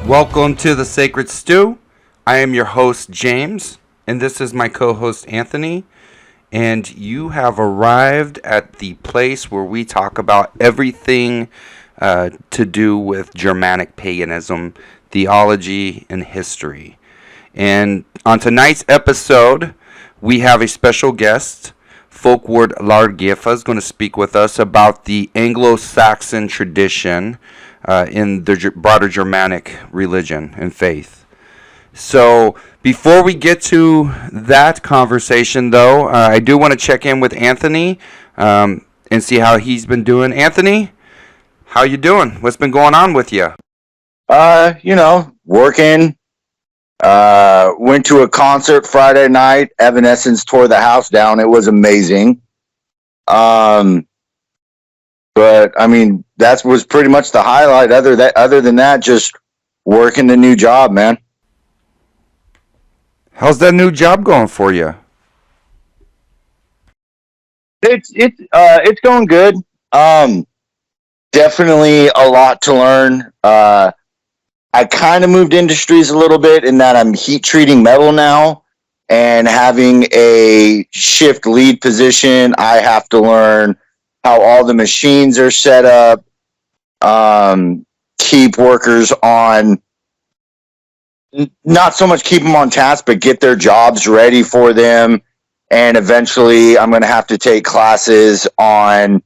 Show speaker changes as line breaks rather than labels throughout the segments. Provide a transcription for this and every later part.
Welcome to the Sacred Stew. I am your host, James, and this is my co-host, Anthony. And you have arrived at the place where we talk about everything to do with Germanic paganism, theology, and history. And on tonight's episode, we have a special guest. Folkward Largyfa is going to speak with us about the Anglo Saxon tradition in the broader Germanic religion and faith. So before we get to that conversation, though, I do want to check in with Anthony and see how he's been doing. Anthony, how you doing? What's been going on with you?
Working. Went to a concert Friday night. Evanescence tore the house down. It was amazing. But I mean, that was pretty much the highlight. Other than that, just working the new job, man.
How's that new job going for you?
It's going good. Definitely a lot to learn. I kind of moved industries a little bit in that I'm heat treating metal now, and having a shift lead position, I have to learn how all the machines are set up, keep workers on, not so much keep them on task, but get their jobs ready for them. And eventually I'm going to have to take classes on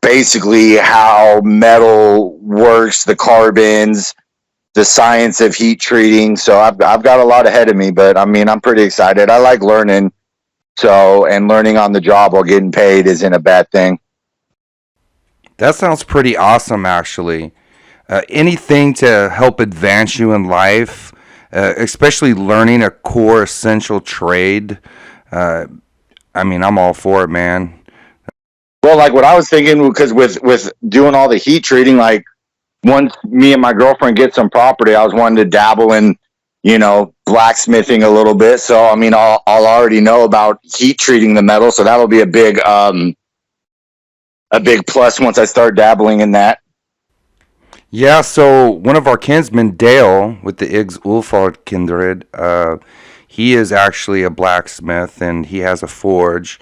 basically how metal works, the carbons, the science of heat treating. So I've got a lot ahead of me, but I mean, I'm pretty excited. I like learning. And learning on the job while getting paid isn't a bad thing.
That sounds pretty awesome, actually. Anything to help advance you in life, especially learning a core essential trade. I mean, I'm all for it, man.
Well, like what I was thinking, because with doing all the heat treating, like once me and my girlfriend get some property, I was wanting to dabble in, blacksmithing a little bit. So, I mean, I'll already know about heat treating the metal. So that'll be a big plus once I start dabbling in that.
Yeah, so one of our kinsmen, Dale, with the Ulfad Kindred, he is actually a blacksmith, and he has a forge.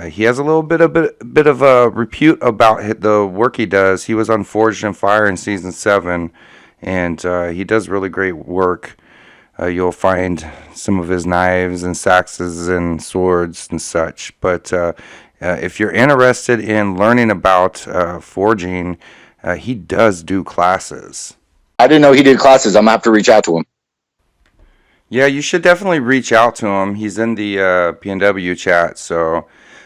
He has a little bit of a repute about the work he does. He was on Forged in Fire in season 7, and he does really great work. You'll find some of his knives and axes and swords and such. But if you're interested in learning about forging, he does do classes.
I didn't know he did classes. I'm going to have to reach out to him.
Yeah, you should definitely reach out to him. He's in the PNW chat. So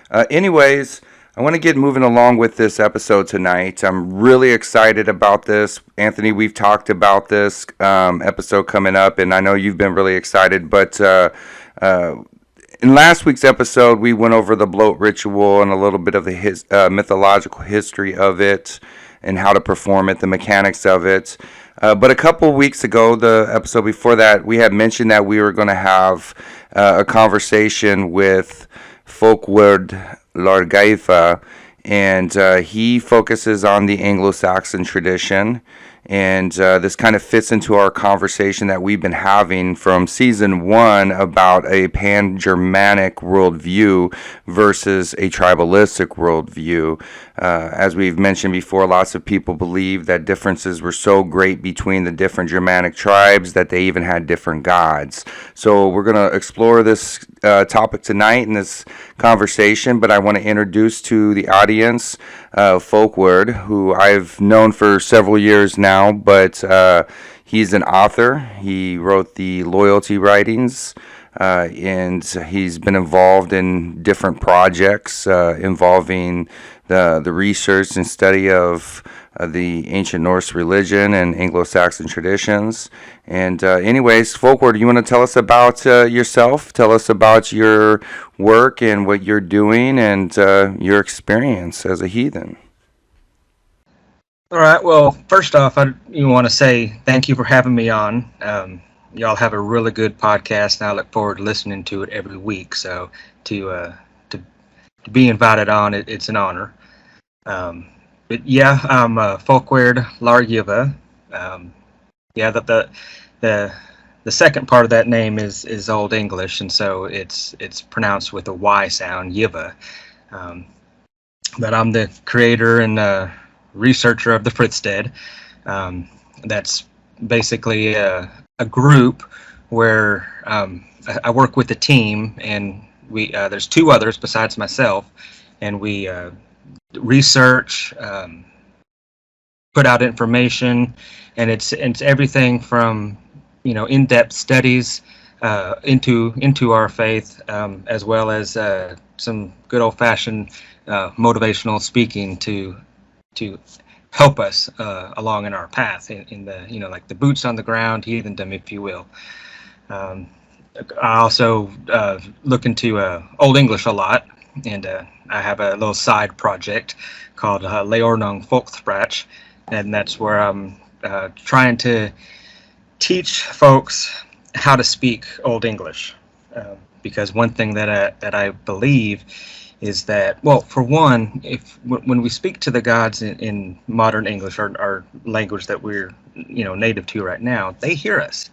anyways, I want to get moving along with this episode tonight. I'm really excited about this. Anthony, we've talked about this episode coming up, and I know you've been really excited. But in last week's episode, we went over the bloat ritual and a little bit of the mythological history of it and how to perform it, the mechanics of it. But a couple weeks ago, the episode before that, we had mentioned that we were going to have a conversation with Folkward Largyfa, and he focuses on the Anglo Saxon tradition. And this kind of fits into our conversation that we've been having from season 1 about a Pan-Germanic worldview versus a tribalistic worldview. As we've mentioned before, lots of people believe that differences were so great between the different Germanic tribes that they even had different gods. So we're going to explore this topic tonight in this conversation, but I want to introduce to the audience Folkward, who I've known for several years now, but he's an author. He wrote the Loyalty writings, and he's been involved in different projects involving the research and study of the ancient Norse religion and Anglo Saxon traditions. And anyways, Folkward, you want to tell us about yourself? Tell us about your work and what you're doing and your experience as a heathen.
All right. Well, first off, I want to say thank you for having me on. Y'all have a really good podcast, and I look forward to listening to it every week. So to be invited on, it's an honor. But yeah, I'm Folkward Largyfa. Yeah, the second part of that name is Old English, and so it's pronounced with a Y sound, Yiva. Um, but I'm the creator and researcher of the Fritstead. Um, that's basically a group where I work with a team, and we there's two others besides myself, and we research, put out information, and it's everything from in-depth studies into our faith, as well as some good old-fashioned motivational speaking to help us along in our path in the like the boots on the ground heathendom, if you will. Um, I also look into Old English a lot, and I have a little side project called Leornung Folksprach, and that's where I'm trying to teach folks how to speak Old English. Because one thing that I believe is that, well, for one, if when we speak to the gods in modern English, our language that we're native to right now, they hear us.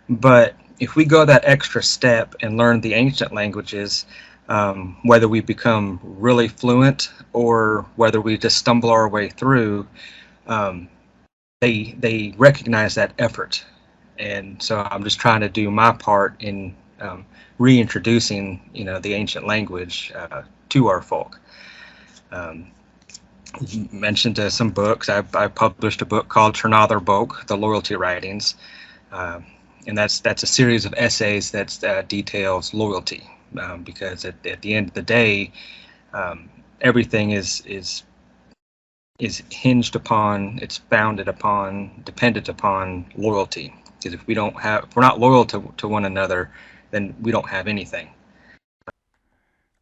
But if we go that extra step and learn the ancient languages, whether we become really fluent or whether we just stumble our way through, they recognize that effort. And so I'm just trying to do my part in reintroducing the ancient language to our folk. You mentioned some books. I published a book called Ternother Bok, The Loyalty Writings. And that's a series of essays that details loyalty, because at the end of the day, everything is hinged upon, it's founded upon, dependent upon loyalty. Because if we're not loyal to one another, then we don't have anything.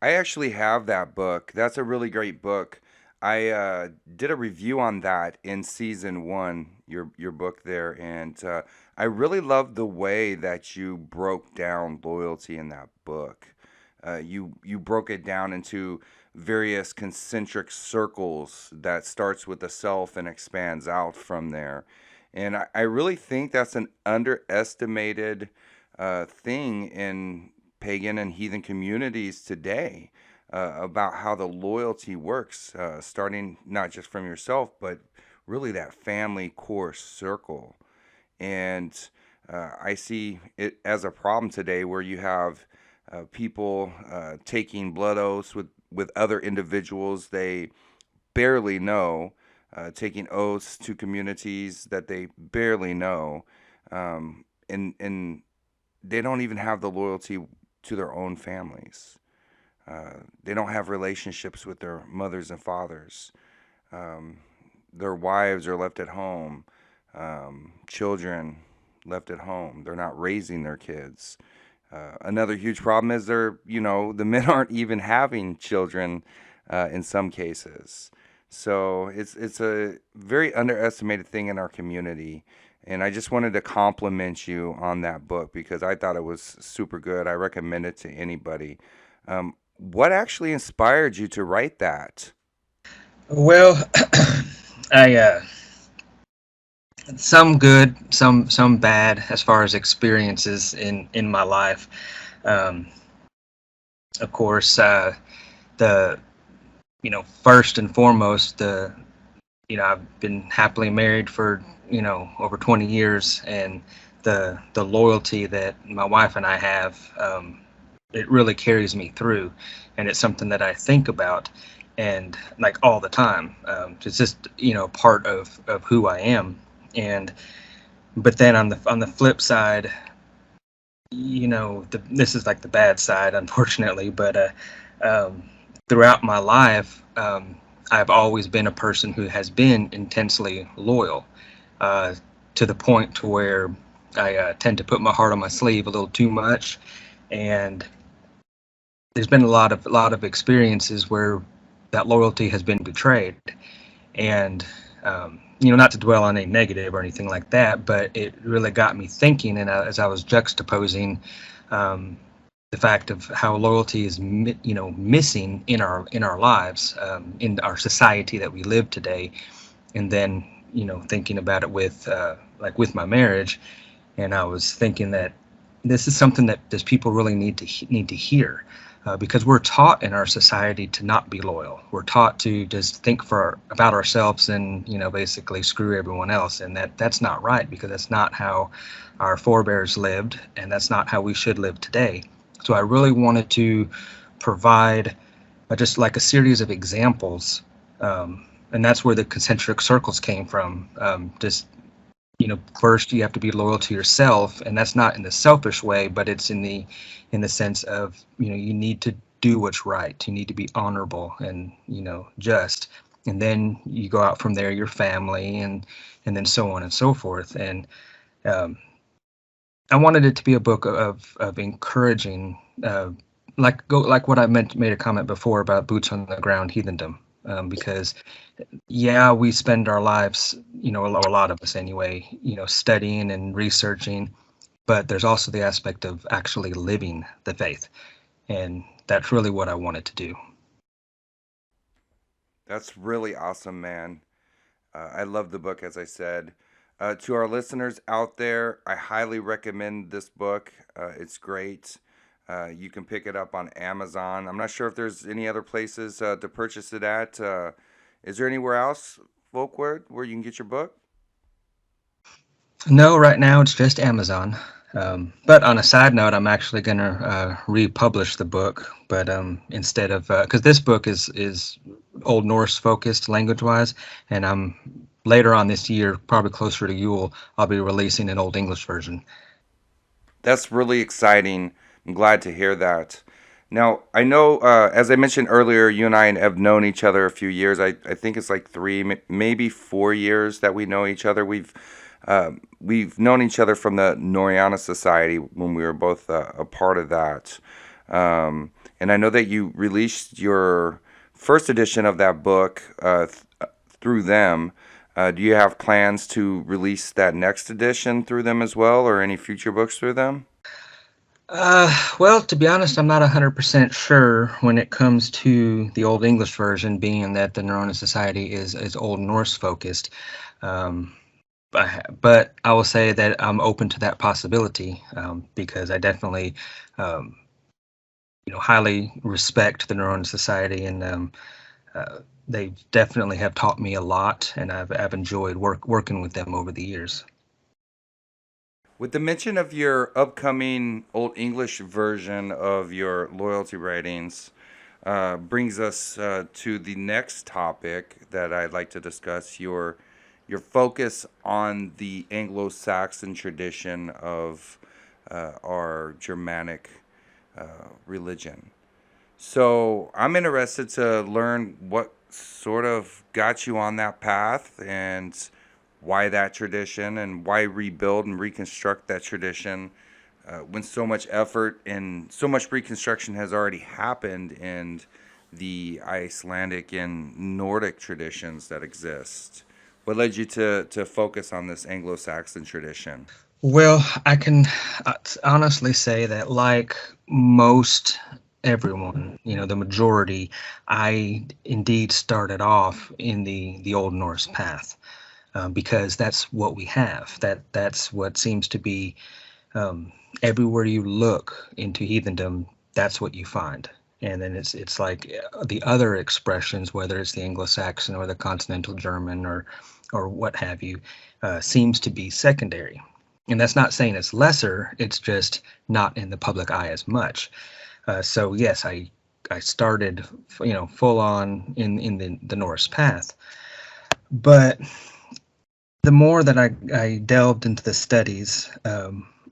I actually have that book. That's a really great book. I did a review on that in season one, your book there, and I really loved the way that you broke down loyalty in that book. You broke it down into various concentric circles that starts with the self and expands out from there. And I really think that's an underestimated thing in pagan and heathen communities today, about how the loyalty works, starting not just from yourself, but really that family core circle. And I see it as a problem today where you have people taking blood oaths with other individuals they barely know, taking oaths to communities that they barely know, and they don't even have the loyalty to their own families. They don't have relationships with their mothers and fathers. Um, their wives are left at home. Children left at home. They're not raising their kids. Another huge problem is the men aren't even having children in some cases. So it's a very underestimated thing in our community. And I just wanted to compliment you on that book because I thought it was super good. I recommend it to anybody. What actually inspired you to write that?
Well, I some good, some bad as far as experiences in my life. Um, of course, the first and foremost, I've been happily married for over 20 years, and the loyalty that my wife and I have, it really carries me through, and it's something that I think about and like all the time. It's just part of who I am. And but then on the flip side, this is like the bad side, unfortunately. But throughout my life, I've always been a person who has been intensely loyal, to the point to where I tend to put my heart on my sleeve a little too much. And there's been a lot of experiences where that loyalty has been betrayed. And not to dwell on any negative or anything like that, but it really got me thinking. And as I was juxtaposing the fact of how loyalty is missing in our lives, in our society that we live today, and then thinking about it with with my marriage, and I was thinking that this is something that these people really need to hear, because we're taught in our society to not be loyal. We're taught to just think about ourselves and basically screw everyone else, and that's not right, because that's not how our forebears lived, and that's not how we should live today. So I really wanted to provide just like a series of examples, and that's where the concentric circles came from. Just first you have to be loyal to yourself, and that's not in the selfish way, but it's in the sense of you need to do what's right. You need to be honorable and just, and then you go out from there, your family, and then so on and so forth. And I wanted it to be a book of encouraging, like what I made a comment before about boots on the ground heathendom, because yeah, we spend our lives, a lot of us anyway, studying and researching, but there's also the aspect of actually living the faith, and that's really what I wanted to do.
That's really awesome, man. I love the book, as I said. To our listeners out there, I highly recommend this book. It's great. You can pick it up on Amazon. I'm not sure if there's any other places to purchase it at. Is there anywhere else, Folkward, where you can get your book?
No, right now it's just Amazon. But on a side note, I'm actually going to republish the book, but instead of, because this book is Old Norse focused language wise, and I'm later on this year, probably closer to Yule, I'll be releasing an Old English version.
That's really exciting. I'm glad to hear that. Now, I know, as I mentioned earlier, you and I have known each other a few years. I think it's like maybe 4 years that we know each other. We've known each other from the Noriana Society when we were both a part of that. And I know that you released your first edition of that book through them. Do you have plans to release that next edition through them as well, or any future books through them?
Well, to be honest, I'm not 100% sure when it comes to the Old English version, being that the Noriana Society is Old Norse focused. Um, but I will say that I'm open to that possibility, because I definitely, um, highly respect the Noriana Society, and they definitely have taught me a lot, and I've enjoyed working with them over the years.
With the mention of your upcoming Old English version of your loyalty writings, brings us to the next topic that I'd like to discuss, your focus on the Anglo Saxon tradition of our Germanic religion. So I'm interested to learn what sort of got you on that path, and why that tradition, and why rebuild and reconstruct that tradition when so much effort and so much reconstruction has already happened in the Icelandic and Nordic traditions that exist. What led you to focus on this Anglo-Saxon tradition?
Well, I can honestly say that, like most everyone, the majority, I indeed started off in the Old Norse path, because that's what we have. That's what seems to be, everywhere you look into heathendom, that's what you find. And then it's like the other expressions, whether it's the Anglo-Saxon or the Continental German or what have you, seems to be secondary. And that's not saying it's lesser, it's just not in the public eye as much. So yes, I started, full on in the Norse path. But the more that I delved into the studies,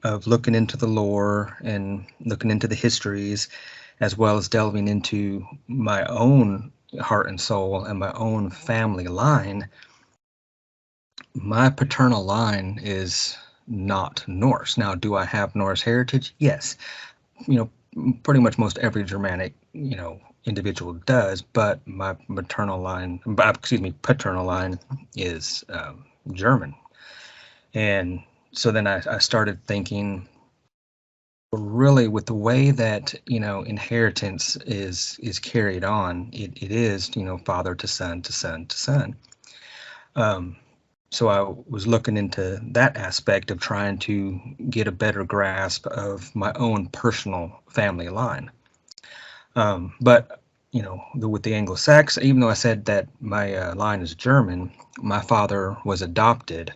of looking into the lore and looking into the histories, as well as delving into my own heart and soul and my own family line, my paternal line is not Norse. Now, do I have Norse heritage? Yes. Pretty much most every Germanic, individual does, but my paternal line is German. And so then I started thinking, really, with the way that inheritance is carried on, it is father to son to son to son. Um, So I was looking into that aspect of trying to get a better grasp of my own personal family line. But with the Anglo-Saxon, even though I said that my line is German, my father was adopted,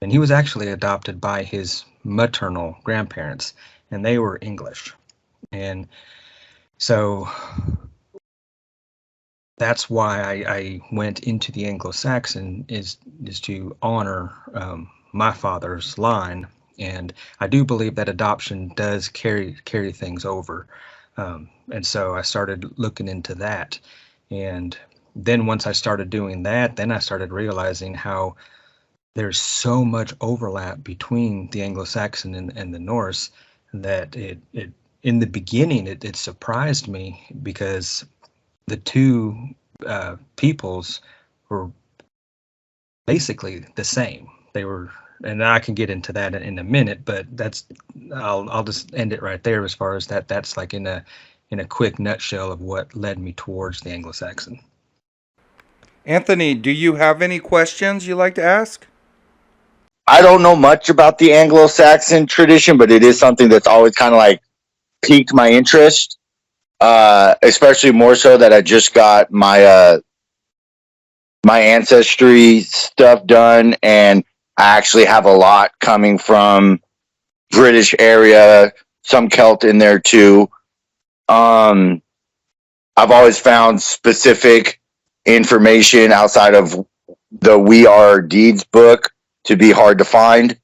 and he was actually adopted by his maternal grandparents, and they were English. And so that's why I went into the Anglo-Saxon is to honor my father's line, and I do believe that adoption does carry things over, and so I started looking into that, and then once I started doing that, then I started realizing how there's so much overlap between the Anglo-Saxon and the Norse that it in the beginning it surprised me because the two peoples were basically the same. They were, and I can get into that in a minute, but I'll just end it right there as far as that. That's like in a quick nutshell of what led me towards the Anglo-Saxon.
Anthony, do you have any questions you'd like to ask?
I don't know much about the Anglo-Saxon tradition, but it is something that's always kind of like piqued my interest. Especially more so that I just got my my ancestry stuff done, and I actually have a lot coming from British area, some Celt in there too. I've always found specific information outside of the We Are Deeds book to be hard to find.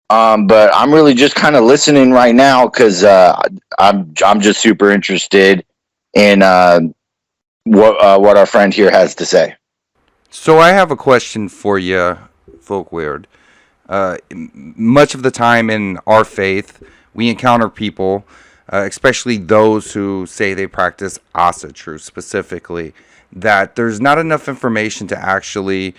But I'm really just kind of listening right now because I'm just super interested in what our friend here has to say.
So I have a question for you, Folkweard. Much of the time in our faith, we encounter people, especially those who say they practice Asatru specifically, that there's not enough information to actually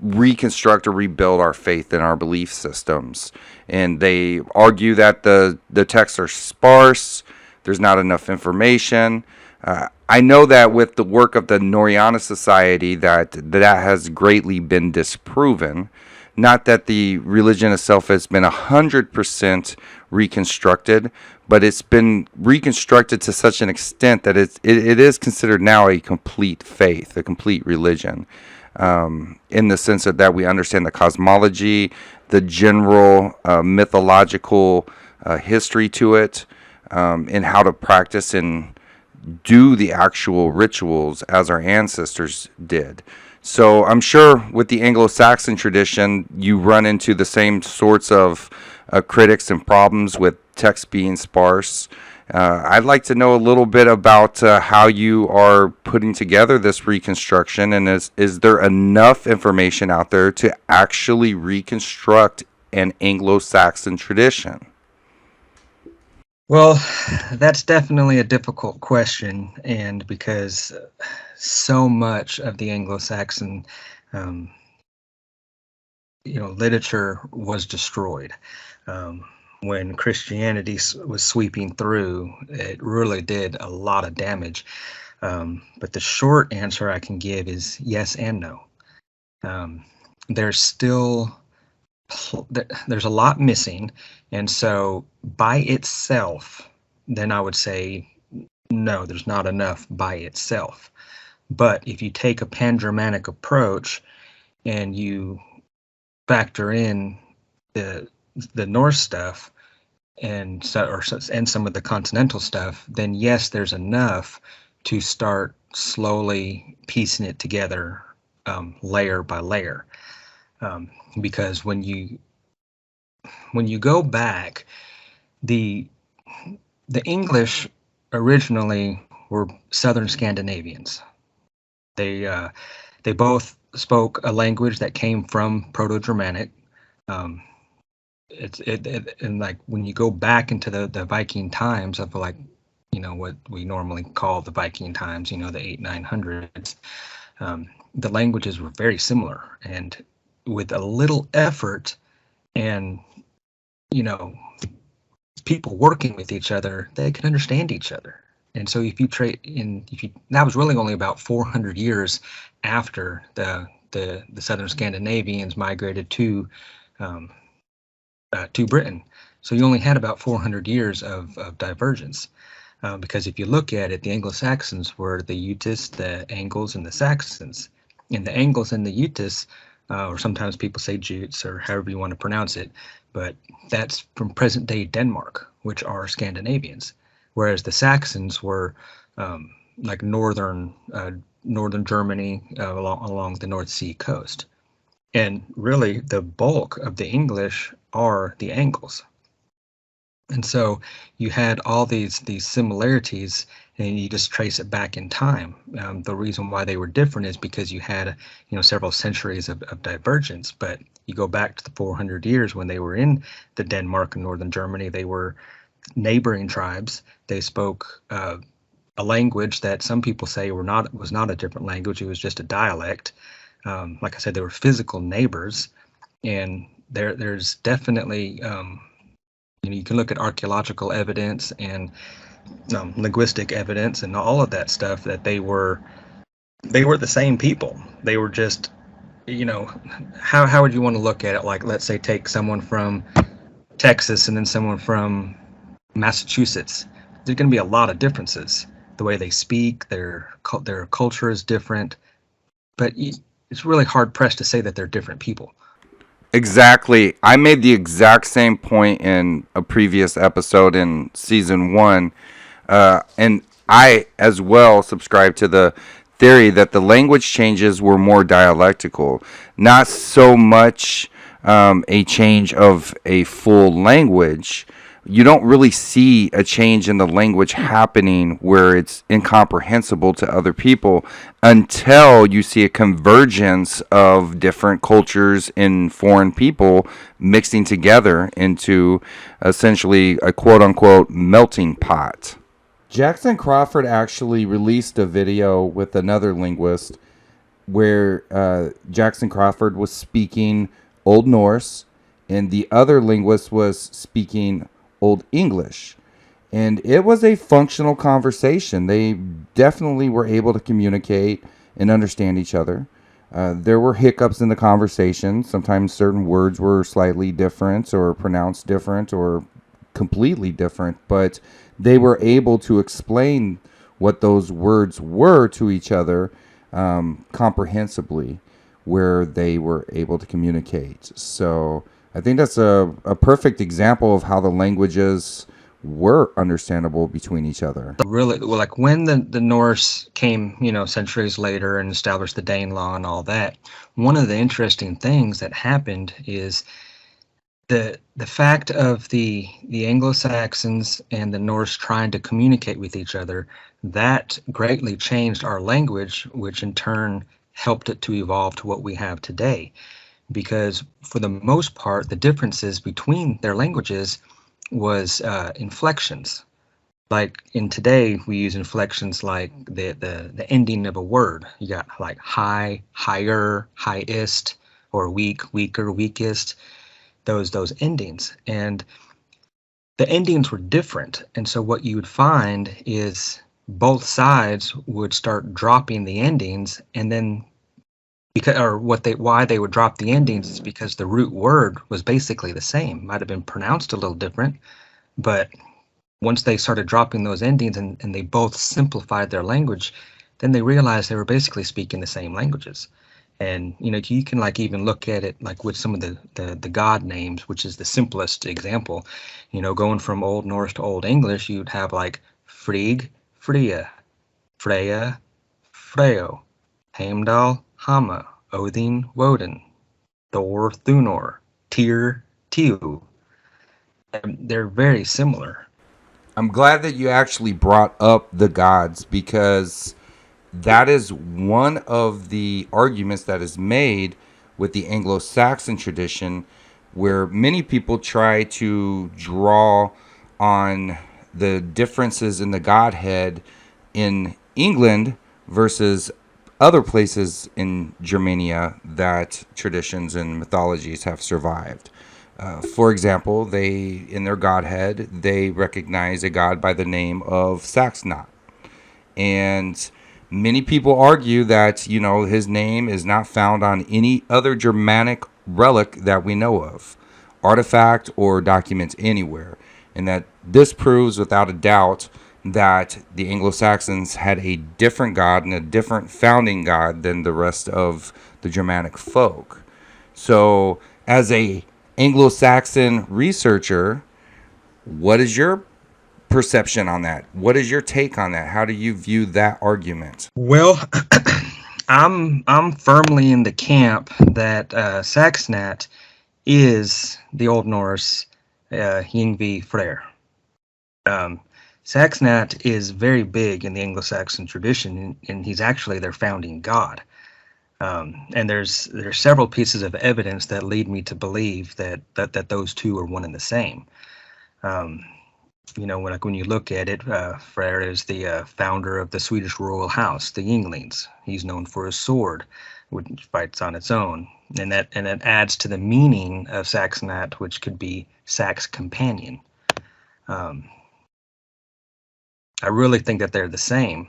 reconstruct or rebuild our faith and our belief systems. And they argue that the texts are sparse, there's not enough information. I know that with the work of the Noriana Society that has greatly been disproven. Not that the religion itself has been 100% reconstructed, but it's been reconstructed to such an extent that it is considered now a complete faith, a complete religion, in the sense that we understand the cosmology, the general mythological history to it, and how to practice and do the actual rituals as our ancestors did. So I'm sure with the Anglo-Saxon tradition, you run into the same sorts of critics and problems with text being sparse. I'd like to know a little bit about how you are putting together this reconstruction, and is there enough information out there to actually reconstruct an Anglo-Saxon tradition?
Well, that's definitely a difficult question, and because so much of the Anglo-Saxon, literature was destroyed when Christianity was sweeping through. It really did a lot of damage. But the short answer I can give is yes and no. There's still there's a lot missing, and so by itself, then I would say no, there's not enough by itself. But if you take a Pan-Germanic approach and you factor in the Norse stuff and some of the continental stuff, then yes, there's enough to start slowly piecing it together, layer by layer. Because when you go back, the English originally were Southern Scandinavians. They both spoke a language that came from Proto-Germanic. And like when you go back into the Viking times of like, what we normally call the Viking times, the 800-900s, the languages were very similar, and with a little effort and people working with each other, they can understand each other. And so if you that was really only about 400 years after the the southern Scandinavians migrated to Britain. So you only had about 400 years of divergence. Because if you look at it, the Anglo-Saxons were the Utes, the Angles, and the Saxons. And the Angles and the Utes, or sometimes people say Jutes, or however you want to pronounce it, but that's from present-day Denmark, which are Scandinavians. Whereas the Saxons were like northern Germany along the North Sea coast. And really, the bulk of the English are the Angles. And so you had all these similarities, and you just trace it back in time. The reason why they were different is because you had, several centuries of divergence. But you go back to the 400 years when they were in the Denmark and northern Germany, they were neighboring tribes. They spoke a language that some people say was not a different language. It was just a dialect. Like I said, they were physical neighbors, and there's definitely you can look at archaeological evidence and linguistic evidence and all of that stuff that they were the same people. They were just, how would you want to look at it? Like, let's say take someone from Texas and then someone from Massachusetts. There's going to be a lot of differences. The way they speak, their culture is different, but it's really hard pressed to say that they're different people.
Exactly. I made the exact same point in a previous episode in season 1. And I, as well, subscribe to the theory that the language changes were more dialectical. Not so much a change of a full language. You don't really see a change in the language happening where it's incomprehensible to other people until you see a convergence of different cultures and foreign people mixing together into essentially a quote-unquote melting pot. Jackson Crawford actually released a video with another linguist where Jackson Crawford was speaking Old Norse and the other linguist was speaking Old English, and it was a functional conversation. They definitely were able to communicate and understand each other. There were hiccups in the conversation. Sometimes certain words were slightly different or pronounced different or completely different, but they were able to explain what those words were to each other comprehensibly, where they were able to communicate. So I think that's a perfect example of how the languages were understandable between each other.
Really, well, like when the Norse came, centuries later and established the Danelaw and all that, one of the interesting things that happened is the fact of the Anglo-Saxons and the Norse trying to communicate with each other, that greatly changed our language, which in turn helped it to evolve to what we have today. Because for the most part, the differences between their languages was inflections. Like in today, we use inflections like the ending of a word. You got like high, higher, highest, or weak, weaker, weakest. Those endings, and the endings were different. And so what you would find is both sides would start dropping the endings, and then why they would drop the endings is because the root word was basically the same. Might have been pronounced a little different, but once they started dropping those endings and they both simplified their language, then they realized they were basically speaking the same languages. And you can like even look at it like with some of the god names, which is the simplest example. Going from Old Norse to Old English, you'd have like Frigg, Freya, Freya, Freo, Heimdall, Hama, Odin, Woden, Thor, Thunor, Tyr, Tiu. They're very similar.
I'm glad that you actually brought up the gods, because that is one of the arguments that is made with the Anglo Saxon tradition, where many people try to draw on the differences in the Godhead in England versus other places in Germania that traditions and mythologies have survived. For example, in their Godhead, they recognize a god by the name of Saxnot. And Many people argue that, his name is not found on any other Germanic relic that we know of, artifact, or documents anywhere, and that this proves without a doubt that the Anglo-Saxons had a different god and a different founding god than the rest of the Germanic folk. So, as a Anglo-Saxon researcher, what is your perception on that? What is your take on that? How do you view that argument?
Well, I'm firmly in the camp that Saxnat is the Old Norse Yngvi Freyr. Saxnat is very big in the Anglo-Saxon tradition, and he's actually their founding god. And there's several pieces of evidence that lead me to believe that those two are one and the same. When you look at it, Freyr is the founder of the Swedish royal house, the Ynglings. He's known for his sword, which fights on its own, and that adds to the meaning of Saxnat, which could be Sax companion. I really think that they're the same.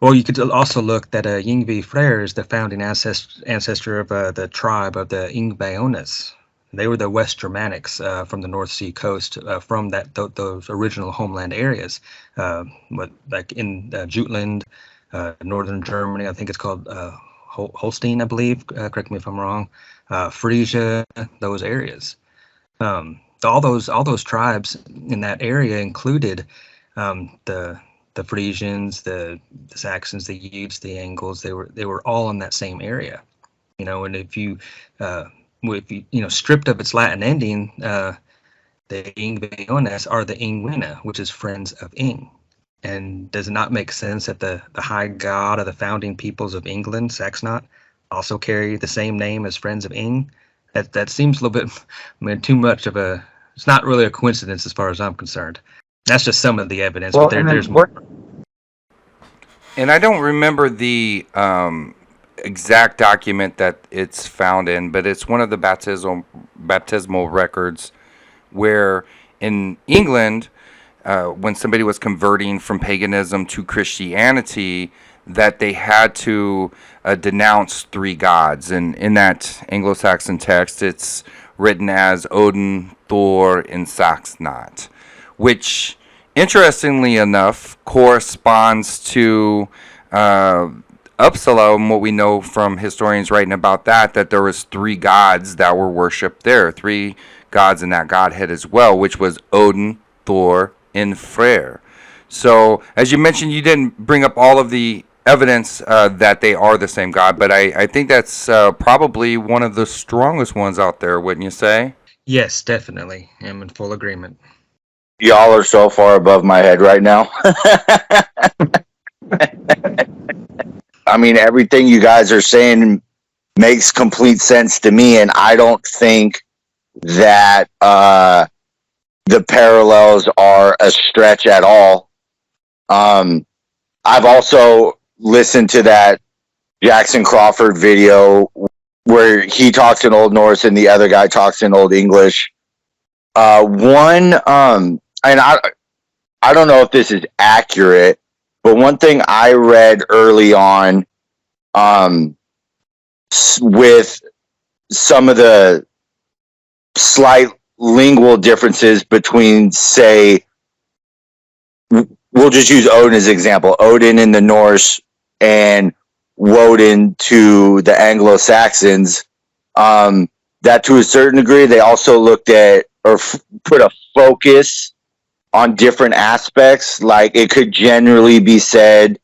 Well, you could also look that Yngvi Freyr is the founding ancestor of the tribe of the Yngvaones. They were the West Germanics from the North Sea coast, from those original homeland areas, like in Jutland, northern Germany. I think it's called Holstein, I believe. Correct me if I'm wrong. Frisia, those areas. All those tribes in that area included the Frisians, the Saxons, the Utes, the Angles. They were all in that same area, And if you stripped of its Latin ending, the Yngvaones are the Yngwina, which is friends of Yng. And does it not make sense that the high god of the founding peoples of England, Saxnat, also carry the same name as friends of Yng? That seems a little bit, too much of a. It's not really a coincidence as far as I'm concerned. That's just some of the evidence, but there's more.
And I don't remember the exact document that it's found in, but it's one of the baptismal records where in England, when somebody was converting from paganism to Christianity, that they had to denounce three gods. And in that Anglo-Saxon text, it's written as Odin, Thor, and Saxnat, which, interestingly enough, corresponds to Uppsala, and what we know from historians writing about that there was three gods that were worshipped there, three gods in that godhead as well, which was Odin, Thor, and Freyr. So, as you mentioned, you didn't bring up all of the evidence that they are the same god, but I think that's probably one of the strongest ones out there, wouldn't you say?
Yes, definitely. I'm in full agreement.
Y'all are so far above my head right now. I mean, everything you guys are saying makes complete sense to me, and I don't think that the parallels are a stretch at all. I've also listened to that Jackson Crawford video where he talks in Old Norse and the other guy talks in Old English. And I don't know if this is accurate, but one thing I read early on, with some of the slight lingual differences between, say, we'll just use Odin as an example. Odin in the Norse and Woden to the Anglo-Saxons, that to a certain degree, they also looked at or put a focus on different aspects. Like it could generally be said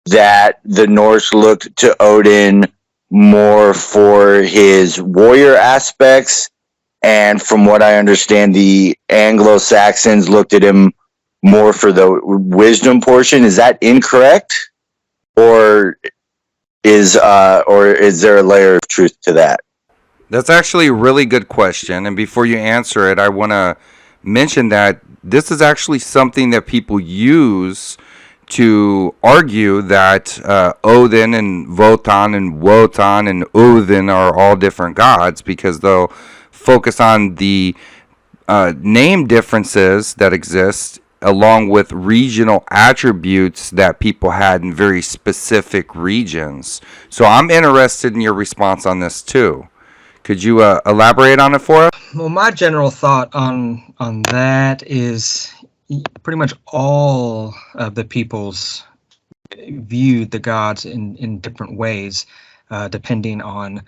that the Norse looked to Odin more for his warrior aspects, and from what I understand, the Anglo-Saxons looked at him more for the wisdom portion. Is that incorrect, or is there a layer of truth to that?
That's actually a really good question. And before you answer it, I want to mention that this is actually something that people use to argue that Odin and Wotan and Wotan and Odin are all different gods, because they'll focus on the name differences that exist along with regional attributes that people had in very specific regions. So I'm interested in your response on this too. Could you elaborate on it for us?
Well, my general thought on that is pretty much all of the peoples viewed the gods in different ways, depending on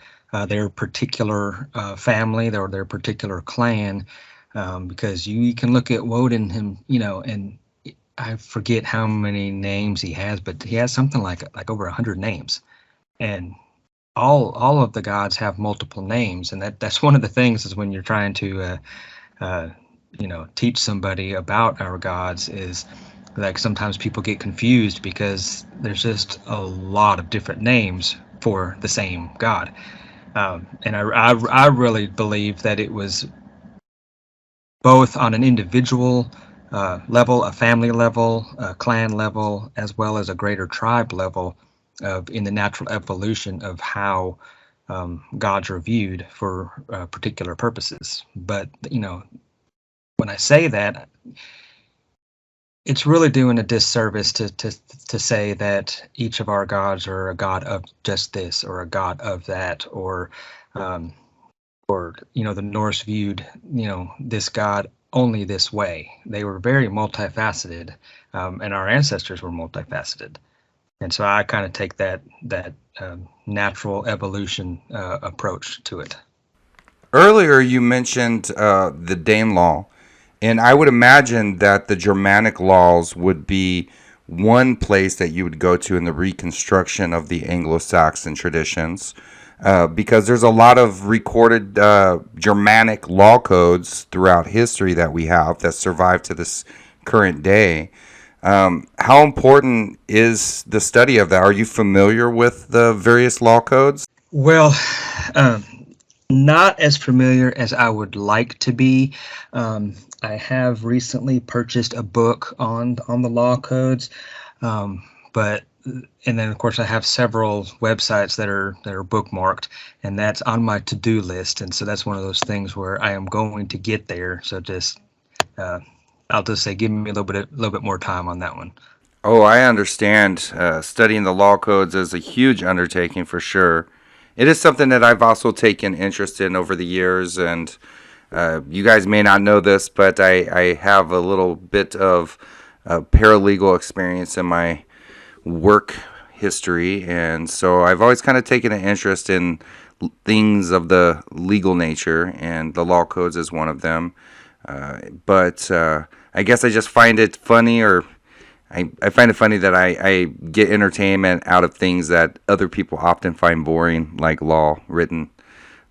their particular family or their particular clan. Because you can look at Woden, and I forget how many names he has, but he has something like over 100 names, and all of the gods have multiple names, and that's one of the things is when you're trying to teach somebody about our gods is like sometimes people get confused because there's just a lot of different names for the same god, and I really believe that it was both on an individual level, a family level, a clan level, as well as a greater tribe level in the natural evolution of how gods are viewed for particular purposes. But, when I say that, it's really doing a disservice to say that each of our gods are a god of just this or a god of that, or the Norse viewed this god only this way. They were very multifaceted, and our ancestors were multifaceted. And so I kind of take that natural evolution approach to it.
Earlier, you mentioned the Dane law, and I would imagine that the Germanic laws would be one place that you would go to in the reconstruction of the Anglo Saxon traditions, because there's a lot of recorded Germanic law codes throughout history that we have that survive to this current day. How important is the study of that? Are you familiar with the various law codes?
Well, not as familiar as I would like to be. I have recently purchased a book on the law codes, and then of course I have several websites that are bookmarked, and that's on my to-do list. And so that's one of those things where I am going to get there. So I'll just say, give me a little bit more time on that one.
Oh, I understand. Studying the law codes is a huge undertaking for sure. It is something that I've also taken interest in over the years, and you guys may not know this, but I have a little bit of paralegal experience in my work history, and so I've always kind of taken an interest in things of the legal nature, and the law codes is one of them. But I guess I just find it funny, or I find it funny that I get entertainment out of things that other people often find boring, like written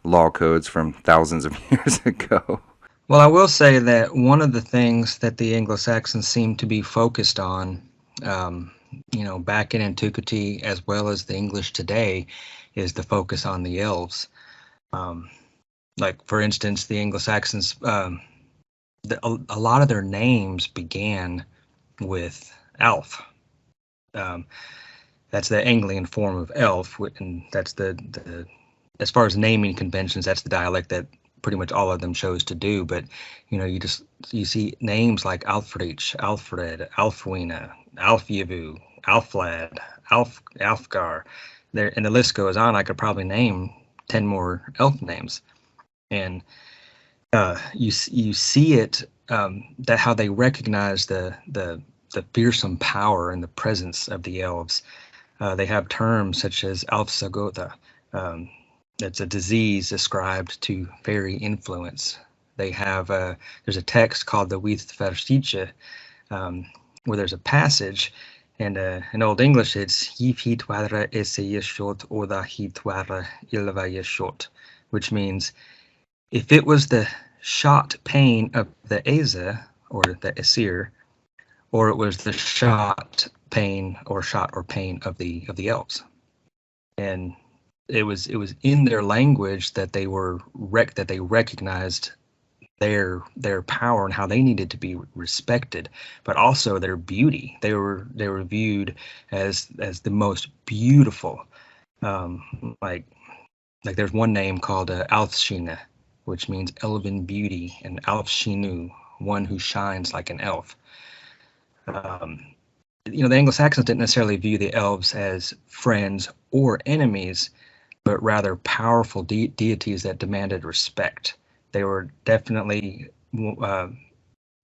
law codes from thousands of years ago.
Well, I will say that one of the things that the Anglo-Saxons seem to be focused on, back in antiquity as well as the English today, is the focus on the elves. Like, for instance, the Anglo-Saxons, a lot of their names began with Alf. That's the Anglian form of elf, and that's the as far as naming conventions, that's the dialect that pretty much all of them chose to do. But you see names like Alfrich, Alfred, Alfwina, Alfyevu, Alflad, Alfgar. There, and the list goes on. I could probably name 10 more elf names, and you see it, that how they recognize the fearsome power and the presence of the elves. They have terms such as Alfsagotha. It's a disease ascribed to fairy influence. They have there's a text called the Mythology, where there's a passage, and in Old English it's Yifhitwara eseyeshot oda hitwara ilvayeshot, which means if it was the shot pain of the Eza or the Asir, or it was the shot pain or pain of the elves. And it was in their language that they recognized their power and how they needed to be respected, but also their beauty. They were viewed as the most beautiful. Like there's one name called Alfshina, which means elven beauty, and Alfshinu, one who shines like an elf. Um, the Anglo-Saxons didn't necessarily view the elves as friends or enemies, but rather powerful deities that demanded respect. They were definitely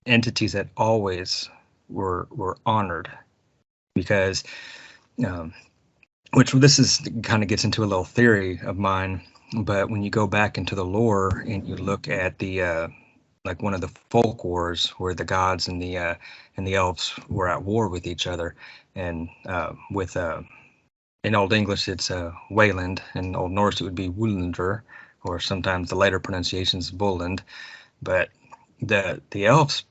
entities that always were honored, because which this is kind of gets into a little theory of mine, but when you go back into the lore and you look at the like one of the folk wars where the gods and the elves were at war with each other, and with in Old English it's Weyland, in Old Norse it would be Wulandr, or sometimes the later pronunciations Voland. But the elves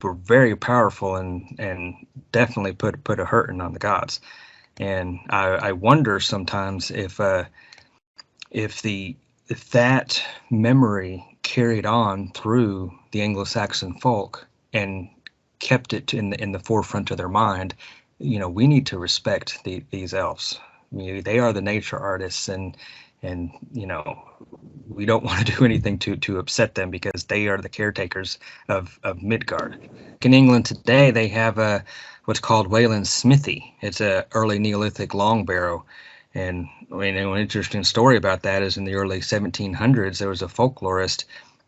were very powerful and definitely put a hurting on the gods. And I wonder sometimes if that memory carried on through the Anglo-Saxon folk and kept it in the forefront of their mind. We need to respect these elves. I mean, they are the nature artists, and we don't want to do anything to upset them, because they are the caretakers of Midgard. In England today, they have what's called Weyland smithy. It's a early Neolithic long barrow. And an interesting story about that is in the early 1700s, there was a folklorist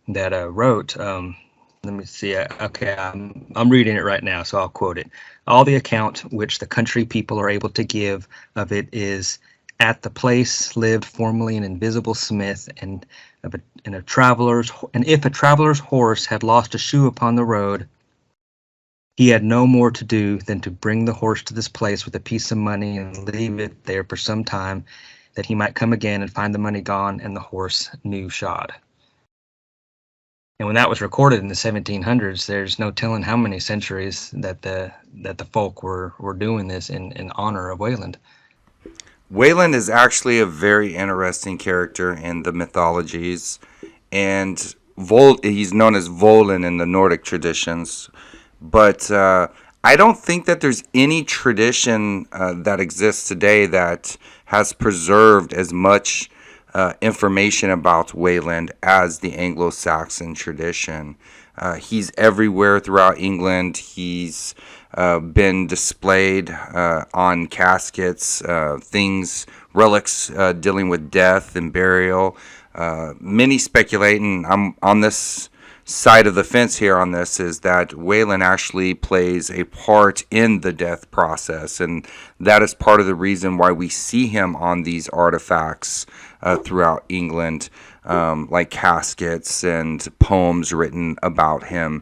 that wrote, let me see, okay, I'm reading it right now, so I'll quote it. All the account which the country people are able to give of it is, at the place lived formerly an invisible smith, and if a traveler's horse had lost a shoe upon the road, he had no more to do than to bring the horse to this place with a piece of money and leave it there for some time, that he might come again and find the money gone and the horse new shod. And when that was recorded in the 1700s, there's no telling how many centuries that the folk were doing this in honor of Weyland.
Weyland is actually a very interesting character in the mythologies, and he's known as Volin in the Nordic traditions. But I don't think that there's any tradition that exists today that has preserved as much information about Weyland as the Anglo-Saxon tradition. He's everywhere throughout England. He's been displayed on caskets, relics dealing with death and burial. Many speculate, and I'm on this side of the fence here on this, is that Weyland actually plays a part in the death process, and that is part of the reason why we see him on these artifacts throughout England, like caskets and poems written about him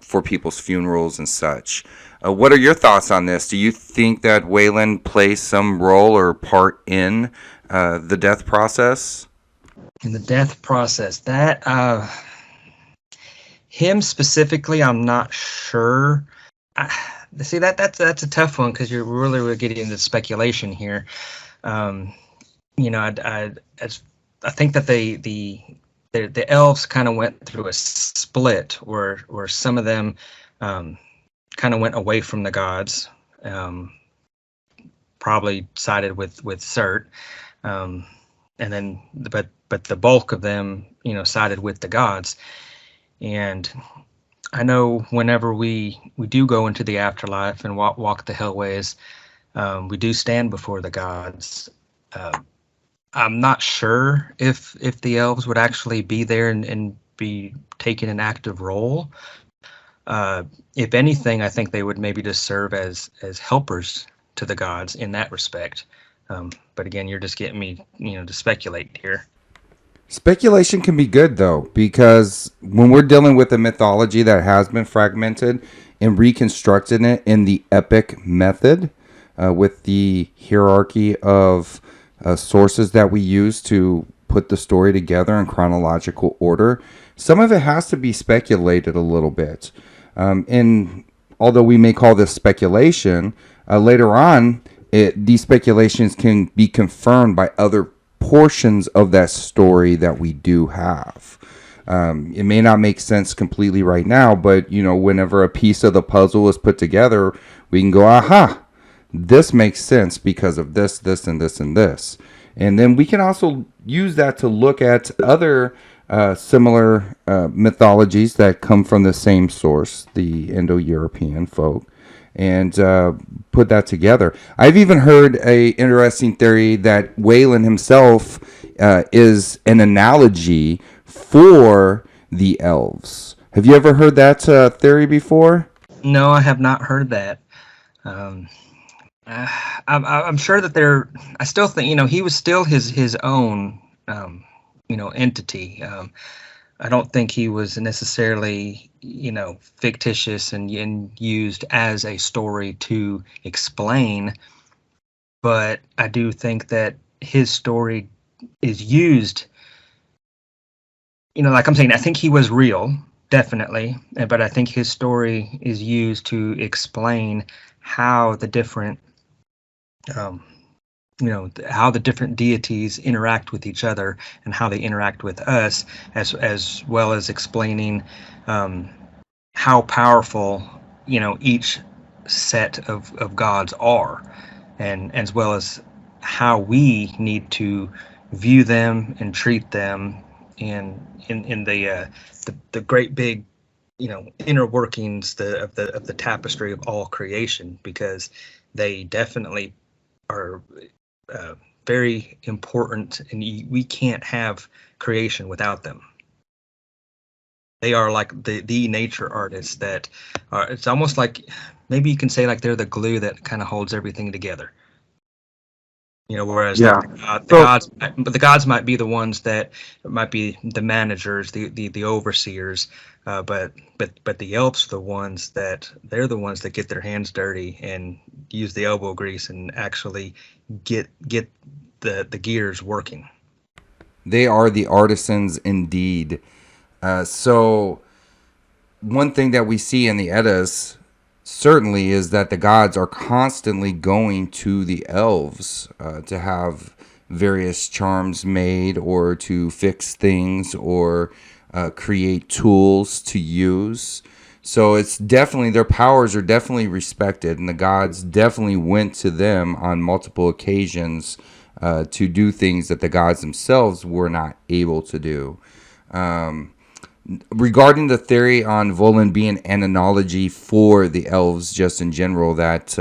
for people's funerals and such. What are your thoughts on this? Do you think that Weyland plays some role or part in the death process?
In the death process, that him specifically, I'm not sure. See, that's a tough one, because you're really getting into speculation here. I think that the elves kind of went through a split where some of them kind of went away from the gods, probably sided with Cert, and then but the bulk of them sided with the gods. And I know whenever we do go into the afterlife and walk the hellways, we do stand before the gods. I'm not sure if the elves would actually be there and be taking an active role. If anything, I think they would maybe just serve as helpers to the gods in that respect. But again, you're just getting me to speculate here.
Speculation can be good, though, because when we're dealing with a mythology that has been fragmented and reconstructing it in the epic method, with the hierarchy of sources that we use to put the story together in chronological order, some of it has to be speculated a little bit. And although we may call this speculation, later on, these speculations can be confirmed by other portions of that story that we do have. It may not make sense completely right now, but whenever a piece of the puzzle is put together, we can go, aha, this makes sense because of this, and this, and this. And then we can also use that to look at other similar mythologies that come from the same source, the Indo-European folk, and put that together. I've even heard a interesting theory that Weyland himself is an analogy for the elves. Have you ever heard that theory before?
No, I have not heard that. Um, I'm sure that I still think, he was still his own, entity. I don't think he was necessarily, fictitious and used as a story to explain. But I do think that his story is used, like I'm saying, I think he was real, definitely. But I think his story is used to explain how the different how the different deities interact with each other and how they interact with us, as well as explaining how powerful each set of gods are, and as well as how we need to view them and treat them in the great big inner workings of the tapestry of all creation, because they definitely are very important, and we can't have creation without them. They are like the nature artists that are. It's almost like, maybe you can say, like they're the glue that kind of holds everything together. Whereas
Yeah.
like
So
the gods might be the ones that might be the managers, the overseers, but the elves are the ones they're the ones that get their hands dirty and use the elbow grease and actually get the gears working.
they are the artisans indeed. So one thing that we see in the Eddas certainly is that the gods are constantly going to the elves to have various charms made, or to fix things, or create tools to use. So it's definitely, their powers are definitely respected, and the gods definitely went to them on multiple occasions to do things that the gods themselves were not able to do. Regarding the theory on Weyland being an analogy for the elves, just in general, that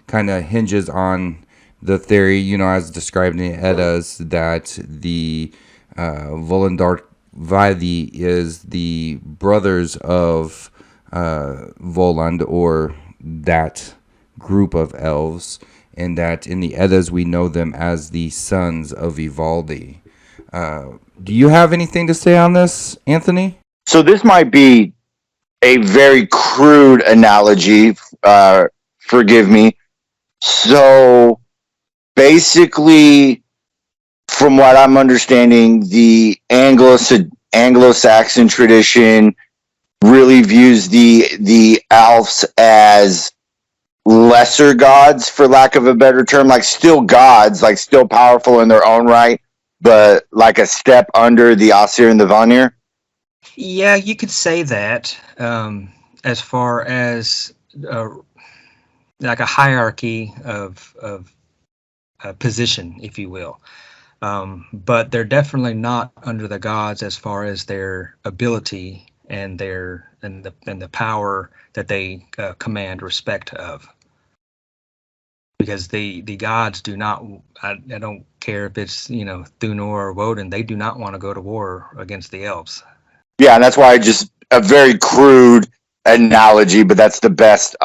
kind of hinges on the theory, as described in the Eddas, that the Volundarkvæði is the brothers of Weyland, or that group of elves, and that in the Eddas we know them as the sons of Ivaldi. Do you have anything to say on this, Anthony?
So this might be a very crude analogy. Forgive me. So basically, from what I'm understanding, the Anglo-Saxon tradition really views the elves as lesser gods, for lack of a better term, like still gods, like still powerful in their own right, but like a step under the Aesir and the Vanir.
Yeah, you could say that, as far as like a hierarchy of position, if you will. But they're definitely not under the gods as far as their ability and the power that they command respect of. Because the gods do not, I don't care if it's Thunor or Woden, they do not want to go to war against the elves.
Yeah, and that's why just a very crude analogy, but that's the best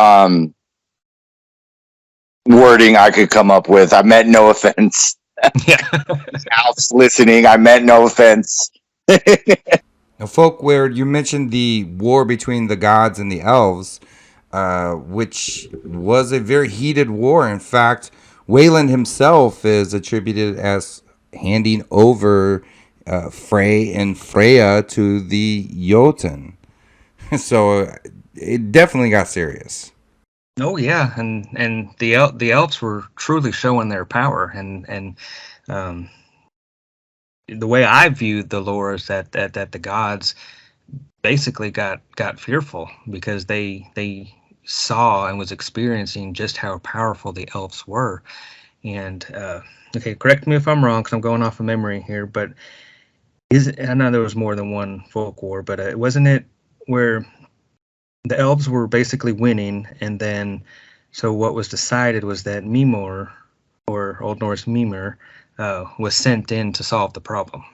wording I could come up with. I meant no offense.
Yeah.
Alf's listening. I meant no offense.
Now, Folkward, you mentioned the war between the gods and the elves, which was a very heated war. In fact, Weyland himself is attributed as handing over Frey and Freya to the Jotun. So it definitely got serious.
Oh yeah, and the elves were truly showing their power, and um, the way I viewed the lore is that the gods basically got fearful because they saw and was experiencing just how powerful the elves were. And okay, correct me if I'm wrong, because I'm going off of memory here, but I know there was more than one folk war, but wasn't it where the elves were basically winning, and then so what was decided was that Mimir, or Old Norse Mimir, was sent in to solve the problem,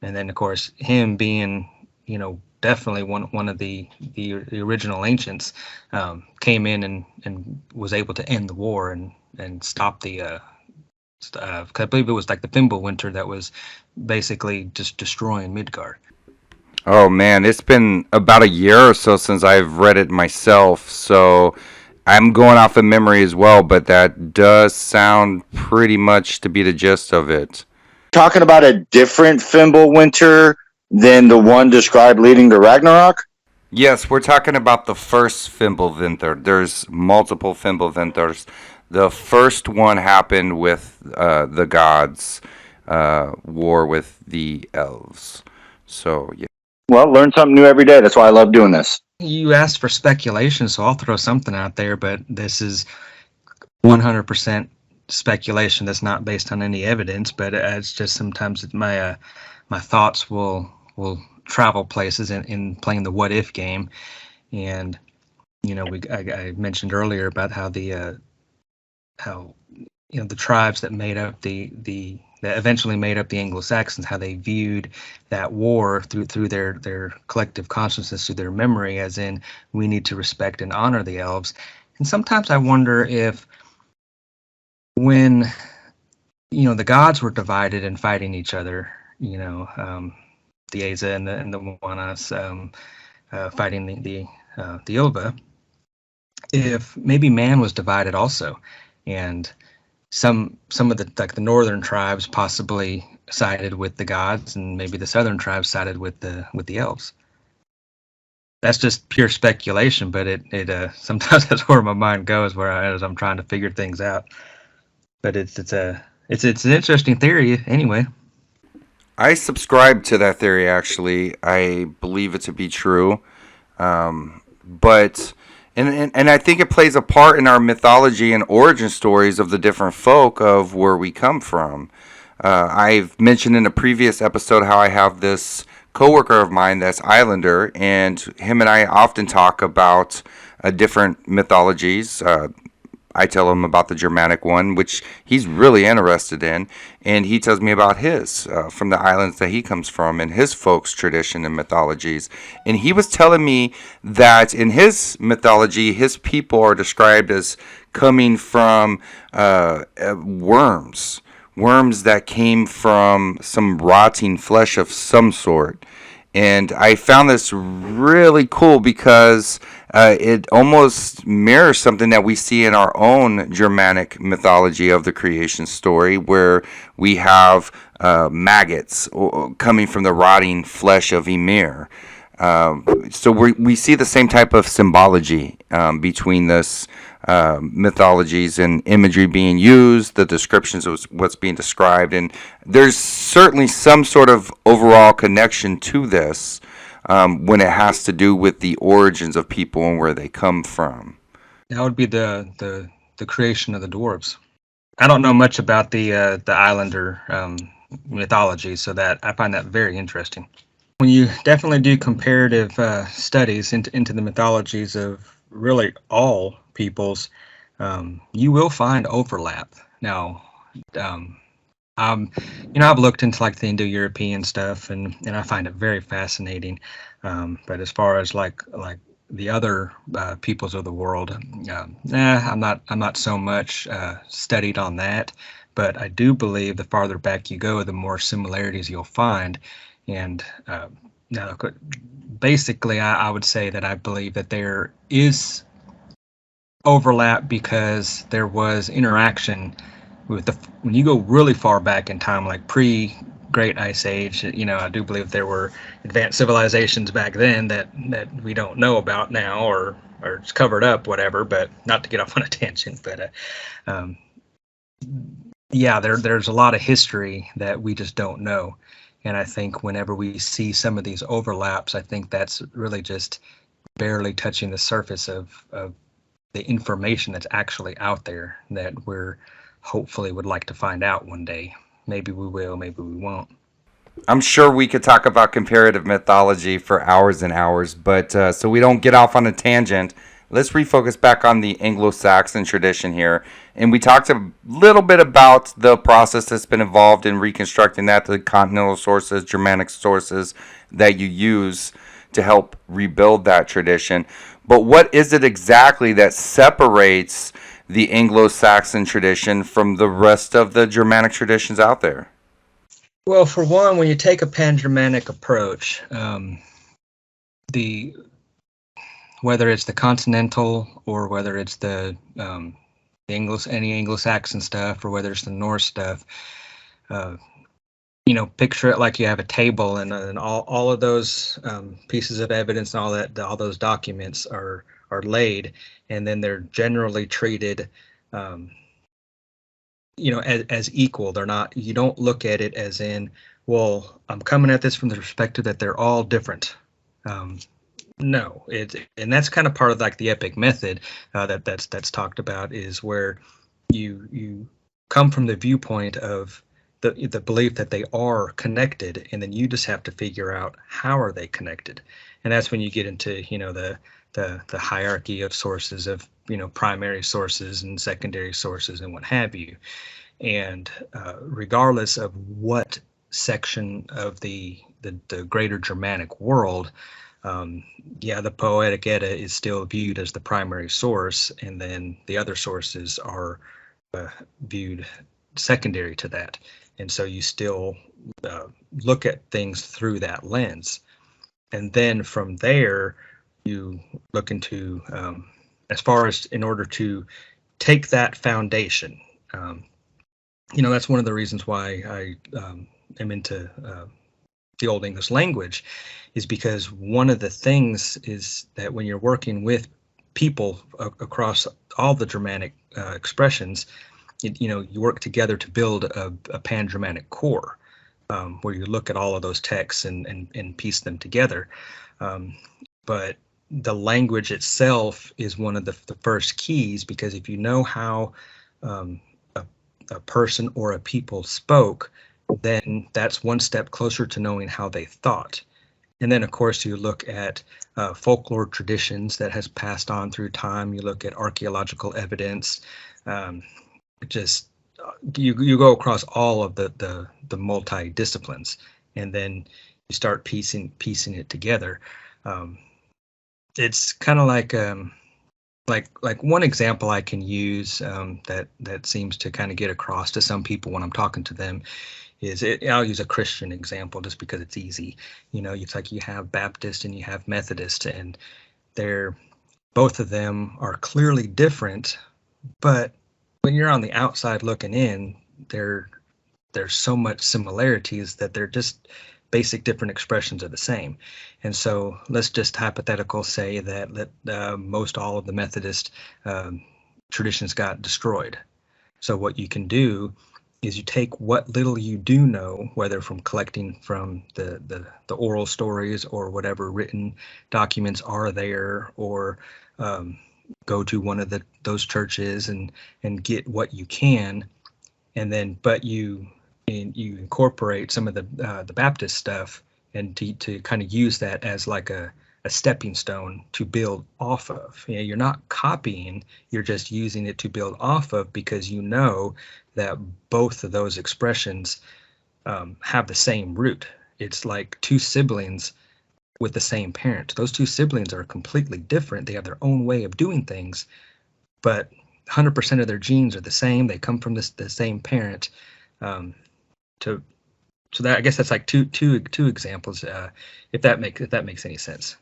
and then of course him being, definitely one of the original ancients, came in and was able to end the war and stop the. 'Cause I believe it was like the Fimbulwinter that was basically just destroying Midgard.
Oh man, it's been about a year or so since I've read it myself, so I'm going off of memory as well, but that does sound pretty much to be the gist of it.
Talking about a different Fimbulwinter than the one described leading to Ragnarok?
Yes, we're talking about the first Fimbulwinter. There's multiple Fimbulwinters. The first one happened with the gods' war with the elves. So, yeah.
Well, learn something new every day. That's why I love doing this.
You asked for speculation, so I'll throw something out there, but this is 100% speculation that's not based on any evidence, but it's just sometimes my thoughts will travel places in playing the what if game. And I mentioned earlier about how the tribes that made up that eventually made up the Anglo Saxons, how they viewed that war through their collective consciousness, through their memory, as in we need to respect and honor the elves. And sometimes I wonder if when the gods were divided and fighting each other, the Aza and the Moanas, fighting the Ilva, if maybe man was divided also, and some of the northern tribes possibly sided with the gods, and maybe the southern tribes sided with the elves. That's just pure speculation, but it sometimes that's where my mind goes, as I'm trying to figure things out. But it's an interesting theory anyway.
I subscribe to that theory, actually. I believe it to be true. But and I think it plays a part in our mythology and origin stories of the different folk of where we come from. I've mentioned in a previous episode how I have this coworker of mine that's Islander, and him and I often talk about different mythologies. I tell him about the Germanic one, which he's really interested in, and he tells me about his from the islands that he comes from and his folks' tradition and mythologies. And he was telling me that in his mythology, his people are described as coming from worms that came from some rotting flesh of some sort. And I found this really cool because it almost mirrors something that we see in our own Germanic mythology of the creation story, where we have maggots coming from the rotting flesh of Ymir. So we see the same type of symbology between this mythologies and imagery being used, the descriptions of what's being described, and there's certainly some sort of overall connection to this when it has to do with the origins of people and where they come from.
That would be the creation of the dwarves. I don't know much about the Islander mythology, so that I find that very interesting. When you definitely do comparative studies into the mythologies of really all peoples, you will find overlap. Now, I've looked into like the Indo-European stuff, and I find it very fascinating. But as far as like the other peoples of the world, I'm not so much studied on that. But I do believe the farther back you go, the more similarities you'll find. And now, basically, I would say that I believe that there is overlap because there was interaction with when you go really far back in time, like pre-Great Ice Age. I do believe there were advanced civilizations back then that we don't know about now, or it's covered up, whatever. But not to get off on a tangent, but yeah, there's a lot of history that we just don't know. And I think whenever we see some of these overlaps, I think that's really just barely touching the surface of the information that's actually out there that we're hopefully would like to find out one day. Maybe we will, maybe we won't.
I'm sure we could talk about comparative mythology for hours and hours, but so we don't get off on a tangent, let's refocus back on the Anglo Saxon tradition here. And we talked a little bit about the process that's been involved in reconstructing that, the continental sources, Germanic sources that you use to help rebuild that tradition. But what is it exactly that separates the Anglo Saxon tradition from the rest of the Germanic traditions out there?
Well, for one, when you take a Pan-Germanic approach, the whether it's the continental or whether it's the any Anglo-Saxon stuff or whether it's the Norse stuff, picture it like you have a table and all of those pieces of evidence and all those documents are laid, and then they're generally treated as equal. They're not, you don't look at it as in, well, I'm coming at this from the perspective that they're all different. No, and that's kind of part of like the epic method that's talked about, is where you come from the viewpoint of the belief that they are connected, and then you just have to figure out how are they connected. And that's when you get into the hierarchy of sources, of primary sources and secondary sources and what have you. And regardless of what section of the greater Germanic world, the Poetic Edda is still viewed as the primary source, and then the other sources are viewed secondary to that. And so you still look at things through that lens. And then from there, you look into, as far as in order to take that foundation, that's one of the reasons why I am into the Old English language, is because one of the things is that when you're working with people across all the Germanic expressions, you work together to build a Pan-Germanic core, where you look at all of those texts and piece them together. But the language itself is one of the first keys, because if you know how a person or a people spoke, then that's one step closer to knowing how they thought. And then, of course, you look at folklore traditions that has passed on through time. You look at archaeological evidence. You go across all of the multi-disciplines, and then you start piecing it together. It's kind of like one example I can use that seems to kind of get across to some people when I'm talking to them is I'll use a Christian example just because it's easy. It's like you have Baptist and you have Methodist, and both of them are clearly different, but when you're on the outside looking in, there's so much similarities that they're just basic different expressions of the same. And so let's just hypothetical say that most all of the Methodist traditions got destroyed. So what you can do is you take what little you do know, whether from collecting from the oral stories or whatever written documents are there, or go to one of those churches and get what you can, and then you incorporate some of the Baptist stuff, and to kind of use that as like a stepping stone to build off of. You're not copying, you're just using it to build off of, because you know that both of those expressions have the same root. It's like two siblings with the same parent. Those two siblings are completely different. They have their own way of doing things, but 100% of their genes are the same. They come from the same parent. So that, I guess that's like two examples. If that makes any sense.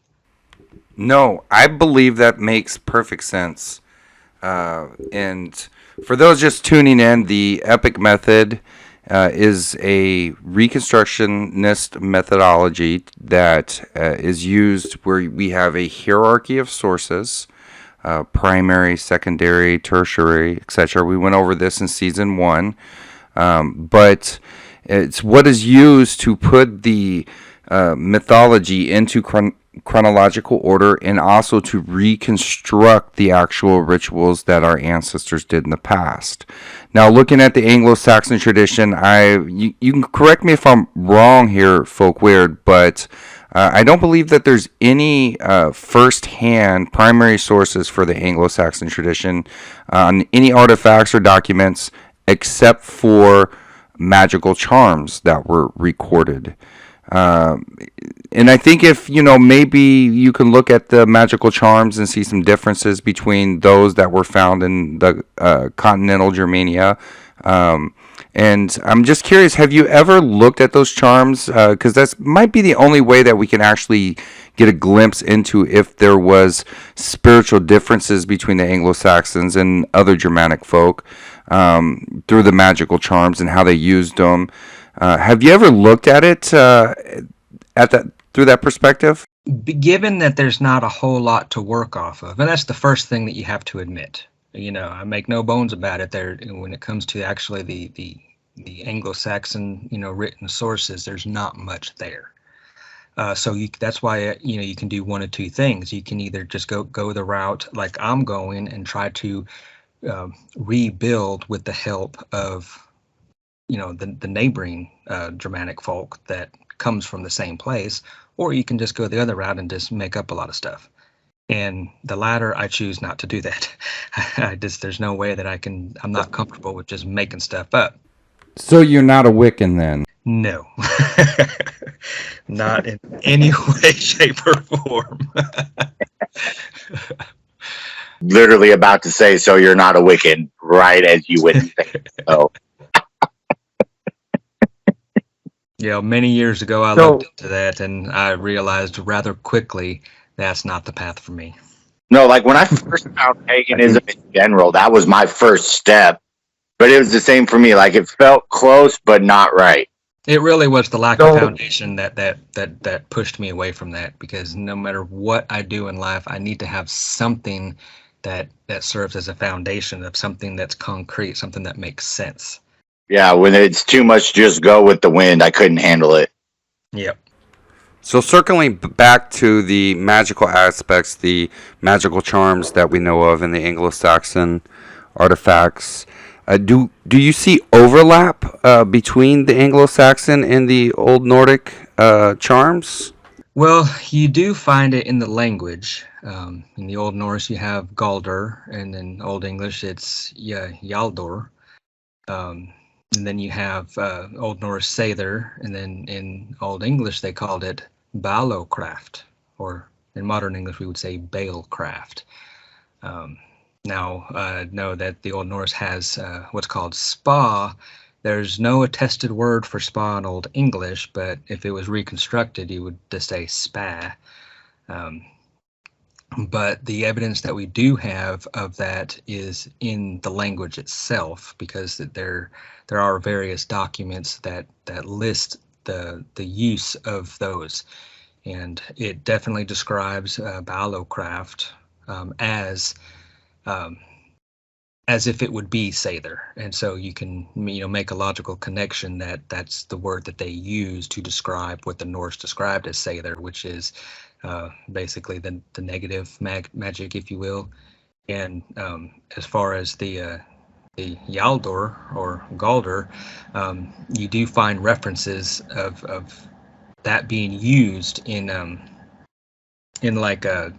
No, I believe that makes perfect sense. And for those just tuning in, the epic method is a reconstructionist methodology that is used where we have a hierarchy of sources, primary, secondary, tertiary, etc. We went over this in season 1, but it's what is used to put the mythology into chronological order and also to reconstruct the actual rituals that our ancestors did in the past. Now, looking at the Anglo Saxon tradition, you can correct me if I'm wrong here, Folkweird, but I don't believe that there's any first-hand primary sources for the Anglo Saxon tradition on any artifacts or documents except for magical charms that were recorded. And I think if, maybe you can look at the magical charms and see some differences between those that were found in the continental Germania. And I'm just curious, have you ever looked at those charms? Because that might be the only way that we can actually get a glimpse into if there was spiritual differences between the Anglo-Saxons and other Germanic folk through the magical charms and how they used them. Have you ever looked at it through that perspective?
Given that there's not a whole lot to work off of, and that's the first thing that you have to admit. I make no bones about it. There, when it comes to actually the Anglo-Saxon, written sources, there's not much there. So that's why you can do one of two things. You can either just go the route like I'm going and try to rebuild with the help of the neighboring Germanic folk that comes from the same place, or you can just go the other route and just make up a lot of stuff. And the latter, I choose not to do that. There's no way that I'm not comfortable with just making stuff up.
So you're not a Wiccan then?
No. Not in any way, shape, or form.
Literally about to say, so you're not a Wiccan, right as you wouldn't think so.
Many years ago, I looked into that, and I realized rather quickly that's not the path for me.
No, like when I first found paganism in general, that was my first step. But it was the same for me. Like it felt close, but not right.
It really was the lack of foundation that pushed me away from that, because no matter what I do in life, I need to have something that serves as a foundation of something that's concrete, something that makes sense.
Yeah, when it's too much, just go with the wind. I couldn't handle it.
Yep.
So circling back to the magical aspects, the magical charms that we know of in the Anglo-Saxon artifacts, do you see overlap between the Anglo-Saxon and the Old Nordic charms?
Well, you do find it in the language. In the Old Norse, you have Galdur, and in Old English, it's Yaldor. And then you have Old Norse Sather, and then in Old English they called it Balocraft, or in modern English we would say Balecraft. Now, know that the Old Norse has what's called spa. There's no attested word for spa in Old English, but if it was reconstructed, you would just say spa. But the evidence that we do have of that is in the language itself, because there are various documents that list the use of those, and it definitely describes Balocraft as if it would be Sather, and so you can make a logical connection that that's the word that they use to describe what the Norse described as Sather, which is basically the negative magic, if you will. And as far as the Yaldor or Galdur, you do find references of that being used in like a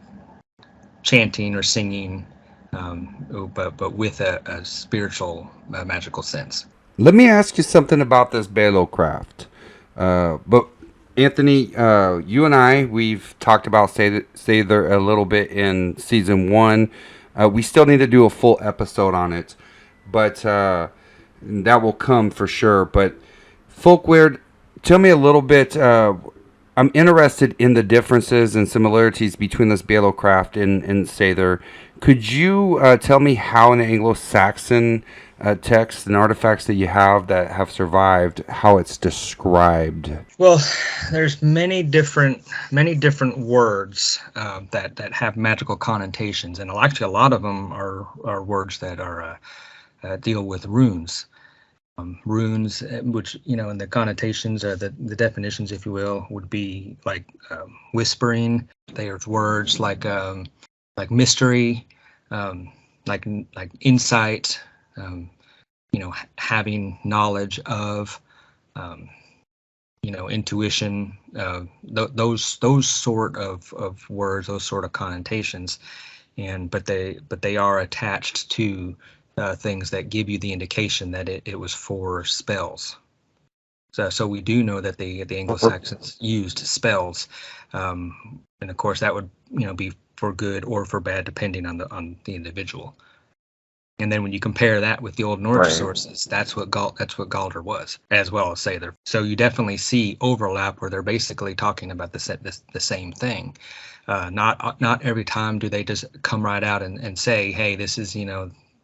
chanting or singing, but with a spiritual magical sense.
Let me ask you something about this Balocraft. But Anthony, you and I, we've talked about Sather a little bit in season 1. We still need to do a full episode on it, but that will come for sure. But Folkweird, tell me a little bit. I'm interested in the differences and similarities between this Balocraft and Sather. Could you tell me how in the Anglo-Saxon texts and artifacts that you have that have survived, how it's described?
Well, there's many different words that have magical connotations, and actually a lot of them are words that are deal with runes. runes, which, in the connotations or the definitions, if you will, would be like whispering. There's words like mystery, like insight, having knowledge of, intuition, those sort of words, those sort of connotations, but they are attached to things that give you the indication that it was for spells. So we do know that the Anglo-Saxons used spells, and of course that would be for good or for bad depending on the individual. And then when you compare that with the Old Nordic sources, that's what Galdr was, as well as Sather. So you definitely see overlap where they're basically talking about the same thing. Not every time do they just come right out and say, hey, this is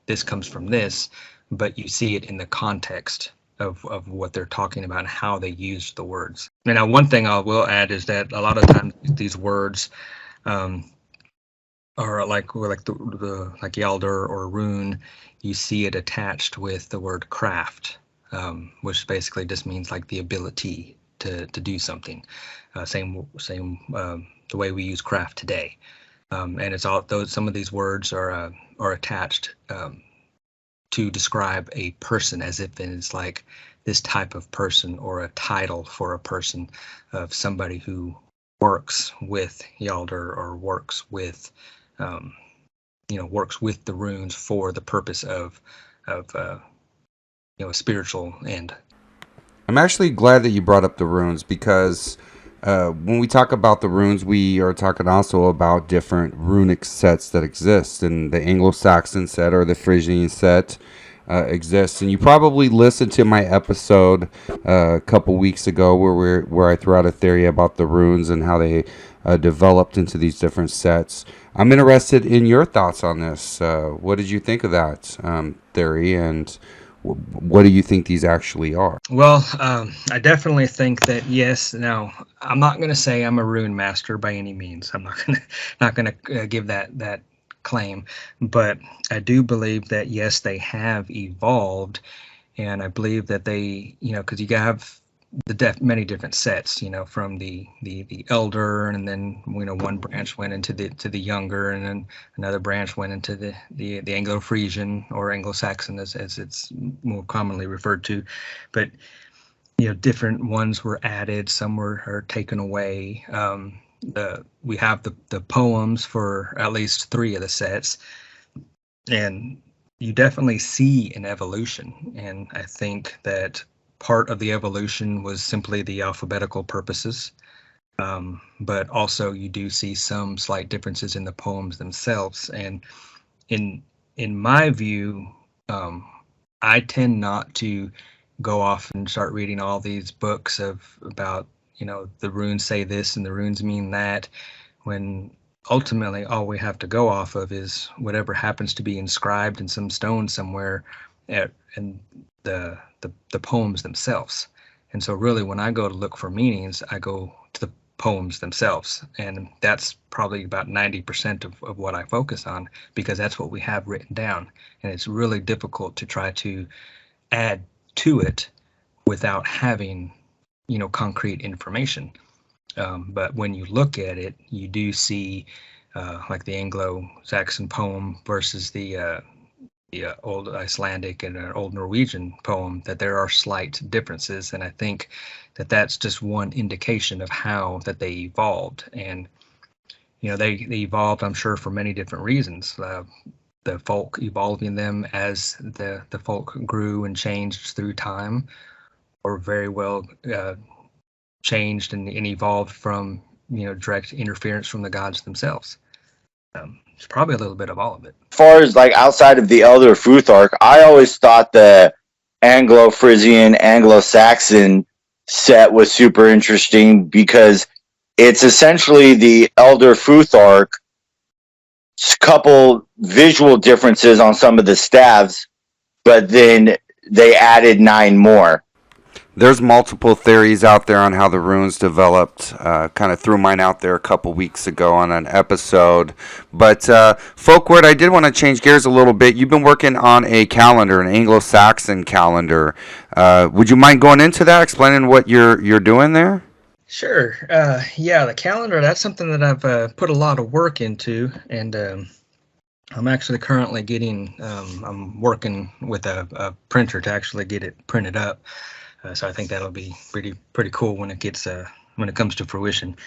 this comes from this, but you see it in the context of what they're talking about and how they used the words. Now, one thing I will add is that a lot of times these words are like Yalder or rune, you see it attached with the word craft, which basically just means like the ability to do something. Same the way we use craft today. And it's all those. Some of these words are attached to describe a person, as if it's like this type of person or a title for a person, of somebody who works with Yalder or works with the runes for the purpose of a spiritual end.
I'm actually glad that you brought up the runes, because when we talk about the runes, we are talking also about different runic sets that exist, and the Anglo-Saxon set or the Frisian set exists. And you probably listened to my episode a couple weeks ago where I threw out a theory about the runes and how they developed into these different sets. I'm interested in your thoughts on this. What did you think of that theory, and what do you think these actually are?
Well, I definitely think that yes. Now, I'm not going to say I'm a rune master by any means. I'm not going to give that claim, but I do believe that yes, they have evolved, and I believe that they, because you have many different sets, from the elder, and then one branch went into the younger, and then another branch went into the Anglo-Frisian or Anglo-Saxon as it's more commonly referred to. But different ones were added, some are taken away. We have the poems for at least 3 of the sets, and you definitely see an evolution. And I think that part of the evolution was simply the alphabetical purposes, but also you do see some slight differences in the poems themselves. And in my view, I tend not to go off and start reading all these books about the runes say this and the runes mean that, when ultimately all we have to go off of is whatever happens to be inscribed in some stone somewhere and the poems themselves. And so really when I go to look for meanings, I go to the poems themselves, and that's probably about 90% of what I focus on, because that's what we have written down, and it's really difficult to try to add to it without having concrete information. But when you look at it, you do see like the Anglo-Saxon poem versus the old Icelandic and an old Norwegian poem, that there are slight differences. And I think that that's just one indication of how that they evolved. And they evolved, I'm sure, for many different reasons. The folk evolving them as the folk grew and changed through time, or very well changed and evolved from direct interference from the gods themselves. It's probably a little bit of all of it.
As far as like outside of the Elder Futhark, I always thought the Anglo-Frisian, Anglo-Saxon set was super interesting, because it's essentially the Elder Futhark, couple visual differences on some of the staves, but then they added 9 more.
there's multiple theories out there on how the runes developed. Kind of threw mine out there a couple weeks ago on an episode. But Folkward, I did want to change gears a little bit. You've been working on a calendar, an Anglo Saxon calendar. Would you mind going into that, explaining what you're doing there?
Sure. Yeah, the calendar, that's something that I've put a lot of work into, and I'm actually currently I'm working with a printer to actually get it printed up. So I think that'll be pretty cool when it comes to fruition.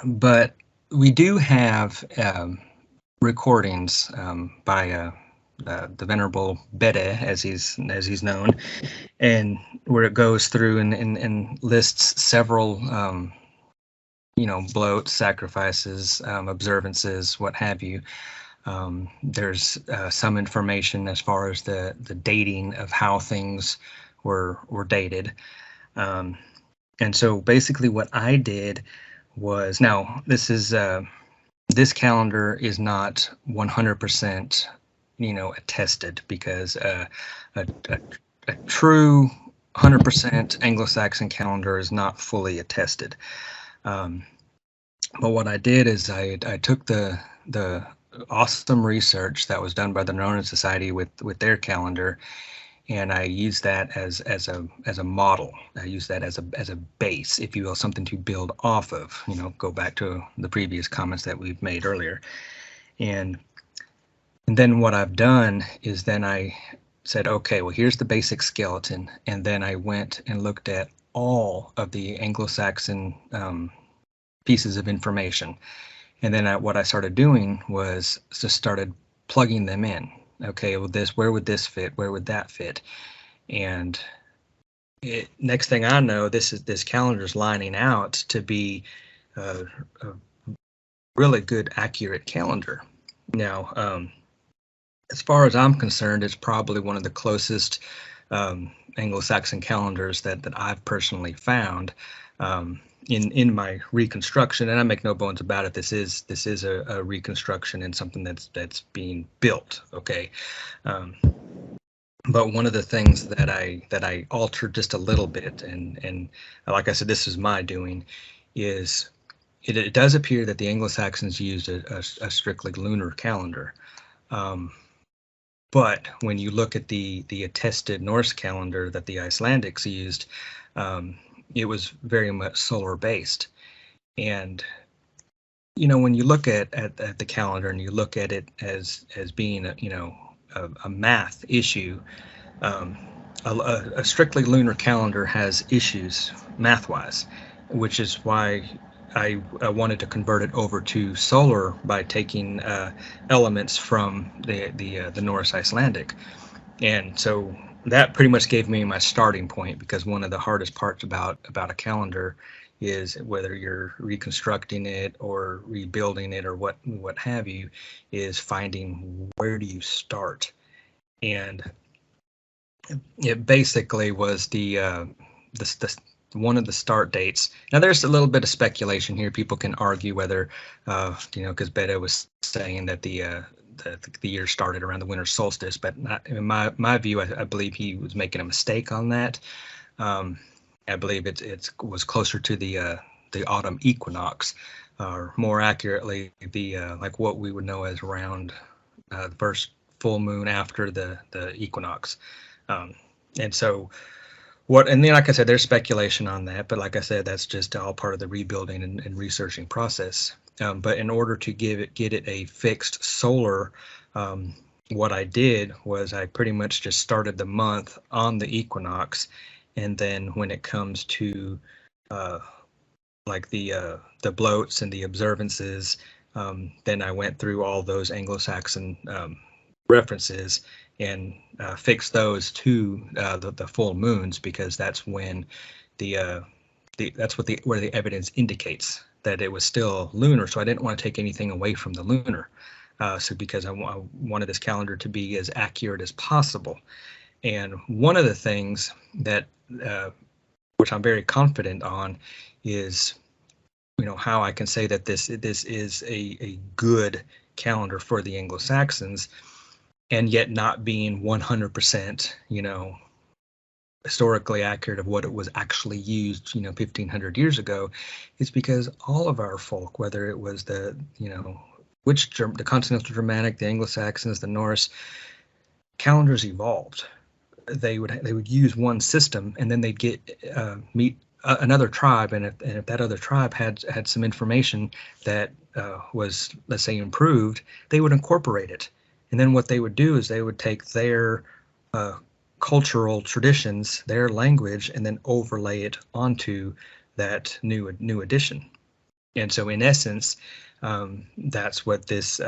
But we do have recordings by the Venerable Bede, as he's known, and where it goes through and lists several bloats, sacrifices, observances, what have you. There's some information as far as the dating of how things were dated. And so basically what I did was, now this calendar is not 100% attested, because a true 100% Anglo-Saxon calendar is not fully attested. But what I did is I took the awesome research that was done by the Northern Society with their calendar, and I used that as a model. I used that as a base, if you will, something to build off of. Go back to the previous comments that we've made earlier, and then what I've done is then I said, okay, well, here's the basic skeleton, and then I went and looked at all of the Anglo-Saxon pieces of information. And then what I started doing was just started plugging them in. Okay, well, where would this fit? Where would that fit? And next thing I know, this calendar's lining out to be a really good, accurate calendar. Now, as far as I'm concerned, it's probably one of the closest Anglo-Saxon calendars that I've personally found. In my reconstruction, and I make no bones about it, this is a reconstruction and something that's being built. Okay, but one of the things that I altered just a little bit, and like I said, this is my doing, is it does appear that the Anglo-Saxons used a strictly lunar calendar. But when you look at the attested Norse calendar that the Icelandics used, it was very much solar based. And when you look at the calendar and you look at it as being a math issue, a strictly lunar calendar has issues math-wise, which is why I wanted to convert it over to solar by taking elements from the Norse Icelandic. And so that pretty much gave me my starting point, because one of the hardest parts about a calendar is, whether you're reconstructing it or rebuilding it or what have you, is finding where do you start. And it basically was the one of the start dates. Now, there's a little bit of speculation here. People can argue whether, because Bede was saying that the year started around the winter solstice, but in my view, I believe he was making a mistake on that. I believe it was closer to the autumn equinox, or more accurately, the like what we would know as around the first full moon after the equinox. And so and then, like I said, there's speculation on that, but like I said, that's just all part of the rebuilding and researching process. But in order to get it a fixed solar, what I did was I pretty much just started the month on the equinox, and then when it comes to like the bloats and the observances, then I went through all those Anglo-Saxon references and fixed those to the full moons, because that's when where the evidence indicates that it was still lunar. So I didn't want to take anything away from the lunar. So because I wanted this calendar to be as accurate as possible. And one of the things that, which I'm very confident on, is, how I can say that this is a good calendar for the Anglo-Saxons, and yet not being 100%, historically accurate of what it was actually used, 1500 years ago, is because all of our folk, whether it was the continental Germanic, the Anglo Saxons, the Norse, calendars evolved. They would use one system, and then they'd get meet another tribe, and if that other tribe had some information that was, let's say, improved, they would incorporate it. And then what they would do is they would take their cultural traditions, their language, and then overlay it onto that new addition. And so, in essence, that's what this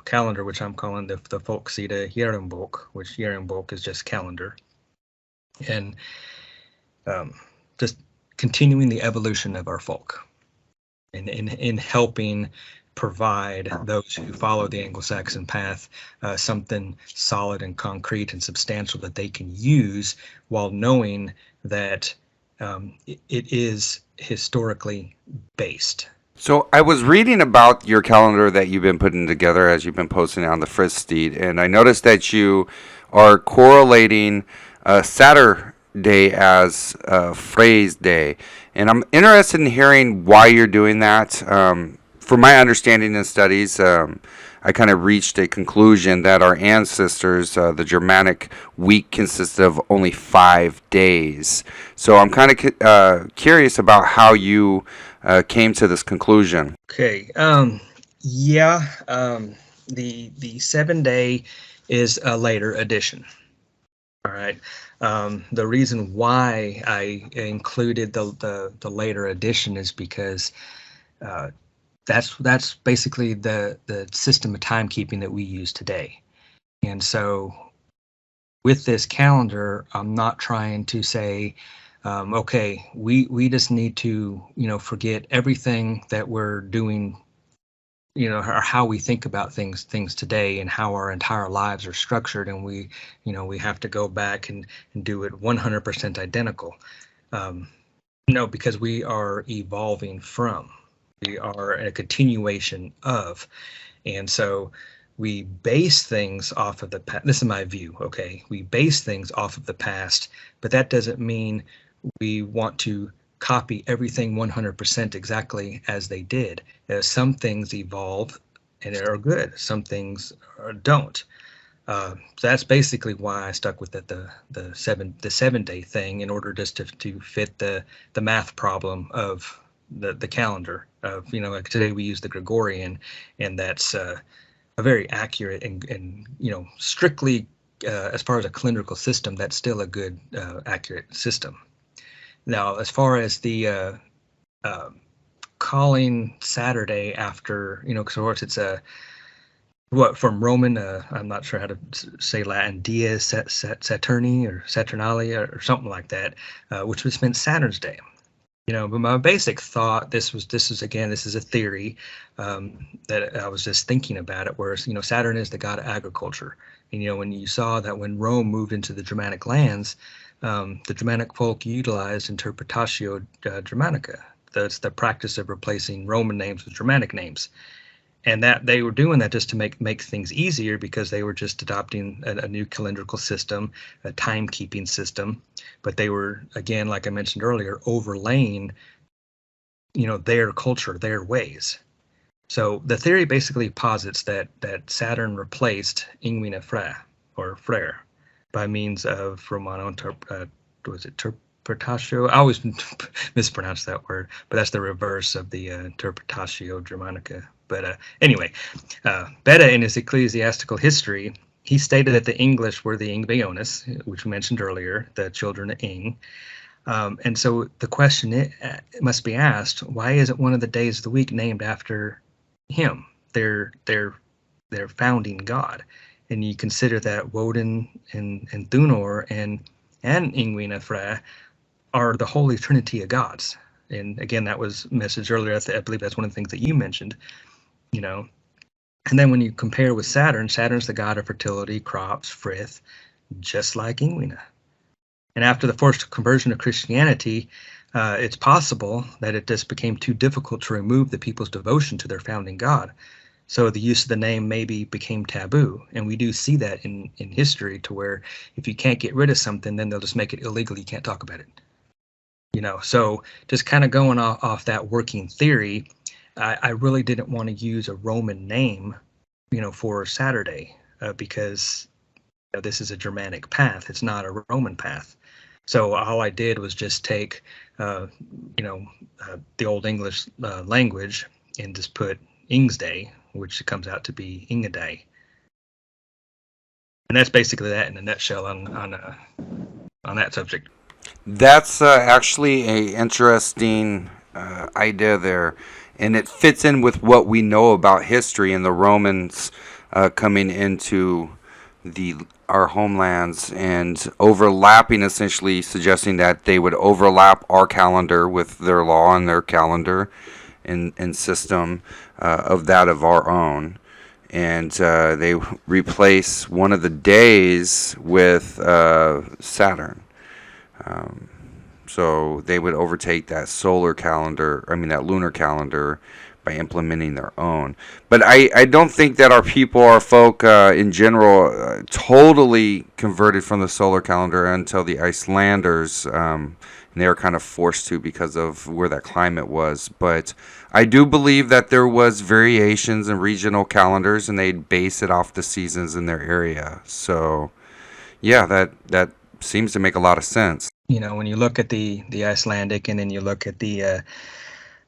calendar, which I'm calling the Folksida Jarenbok, which Jarenbok is just calendar, and just continuing the evolution of our folk, and in helping provide those who follow the Anglo-Saxon path something solid and concrete and substantial that they can use, while knowing that it is historically based.
So I was reading about your calendar that you've been putting together as you've been posting on the Fristeed, and I noticed that you are correlating Saturday as Phrase Day, and I'm interested in hearing why you're doing that. From my understanding and studies, I kind of reached a conclusion that our ancestors, the Germanic week, consisted of only 5 days. So I'm kind of curious about how you came to this conclusion.
Okay. The 7-day is a later addition. All right. The reason why I included the later addition is because that's basically the system of timekeeping that we use today. And so with this calendar, I'm not trying to say, okay, we just need to, forget everything that we're doing, or how we think about things today and how our entire lives are structured. And we have to go back and do it 100% identical. No, because we are evolving from. We are a continuation of, and so we base things off of the past. This is my view, okay? We base things off of the past, but that doesn't mean we want to copy everything 100% exactly as they did. Some things evolve and are good. Some things don't. So that's basically why I stuck with the 7-day thing, in order just to fit the math problem of the calendar of, like today we use the Gregorian, and that's a very accurate and strictly as far as a calendrical system, that's still a good accurate system. Now, as far as the calling Saturday after, because of course it's from Roman, I'm not sure how to say Latin, Dies Saturni or Saturnalia or something like that, which was meant Saturn's Day. But my basic thought, this is a theory that I was just thinking about it, where Saturn is the god of agriculture. And when you saw that when Rome moved into the Germanic lands, the Germanic folk utilized Interpretatio Germanica. That's the practice of replacing Roman names with Germanic names. And that they were doing that just to make things easier, because they were just adopting a new calendrical system, a timekeeping system. But they were, again, like I mentioned earlier, overlaying, their culture, their ways. So the theory basically posits that Saturn replaced Ingwina Fra, or Frere, by means of Romano Interpretatio. I always mispronounce that word, but that's the reverse of the Interpretatio Germanica. But anyway, Beda, in his ecclesiastical history, he stated that the English were the Ingvaeones, which we mentioned earlier, the children of Ing. And so the question must be asked, why isn't one of the days of the week named after him, their founding god? And you consider that Woden and Thunor and Ingwina Fra are the Holy Trinity of gods. And again, that was messaged earlier. I believe that's one of the things that you mentioned. And then when you compare with Saturn, Saturn's the god of fertility, crops, frith, just like Ingwina. And after the forced conversion of Christianity, it's possible that it just became too difficult to remove the people's devotion to their founding god. So the use of the name maybe became taboo. And we do see that in history, to where if you can't get rid of something, then they'll just make it illegal. You can't talk about it. So just kind of going off that working theory, I really didn't want to use a Roman name, for Saturday, because this is a Germanic path. It's not a Roman path. So all I did was just take, the Old English language and just put Ingsday, which comes out to be Ingaday. And that's basically that in a nutshell on that subject.
That's actually a interesting idea there, and it fits in with what we know about history and the Romans coming into our homelands and overlapping, essentially suggesting that they would overlap our calendar with their law and their calendar and system of that of our own. And they replace one of the days with Saturn. So they would overtake that that lunar calendar, by implementing their own. But I don't think that our folk in general totally converted from the solar calendar until the Icelanders, and they were kind of forced to because of where that climate was. But I do believe that there was variations in regional calendars, and they'd base it off the seasons in their area. So yeah, that seems to make a lot of sense.
When you look at the Icelandic, and then you look at the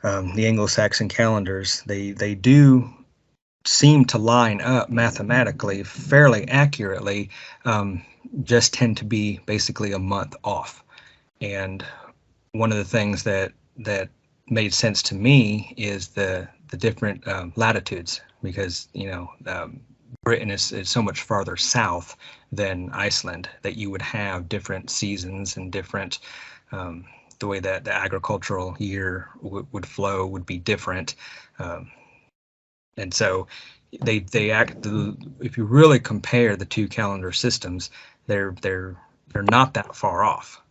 Anglo Saxon calendars, they do seem to line up mathematically fairly accurately, just tend to be basically a month off. And one of the things that made sense to me is the different latitudes, because Britain is so much farther south than Iceland, that you would have different seasons and different the way that the agricultural year would flow would be different. And so they act, if you really compare the two calendar systems, they're not that far off.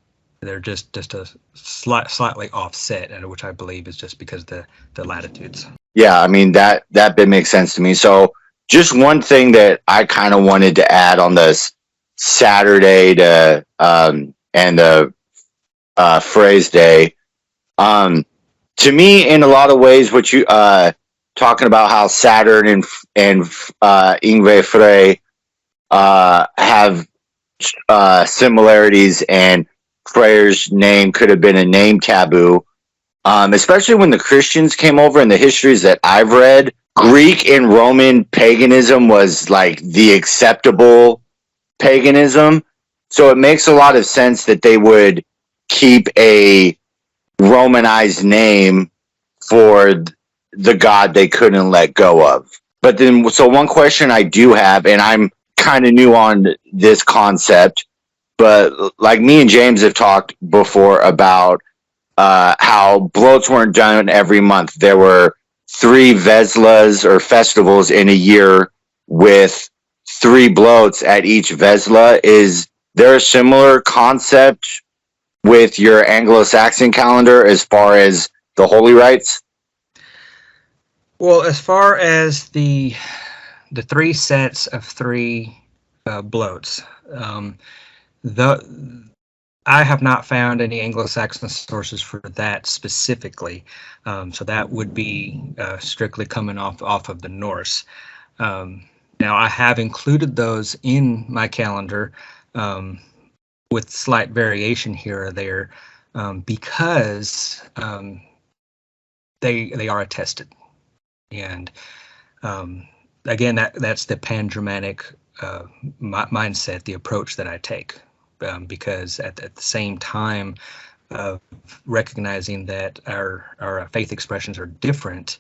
They're just a slightly offset, which I believe is just because the latitudes.
Yeah, I mean, that bit makes sense to me. So just one thing that I kind of wanted to add on this Saturday and the phrase day. To me, in a lot of ways, what you talking about how Saturn and Yngve Frey have similarities, and Frey's name could have been a name taboo. Especially when the Christians came over, in the histories that I've read, Greek and Roman paganism was like the acceptable paganism. So it makes a lot of sense that they would keep a Romanized name for the god they couldn't let go of. But then, so one question I do have, and I'm kind of new on this concept, but like me and James have talked before about how bloats weren't done every month. There were 3 Veslas or festivals in a year with 3 bloats at each Vesla. Is there a similar concept with your Anglo-Saxon calendar as far as the holy rites?
Well, as far as the 3 sets of 3 bloats, I have not found any Anglo-Saxon sources for that specifically. So that would be strictly coming off of the Norse. Now, I have included those in my calendar with slight variation here or there, because they are attested. And again, that's the Pan-Germanic mindset, the approach that I take. Because at the same time of recognizing that our faith expressions are different,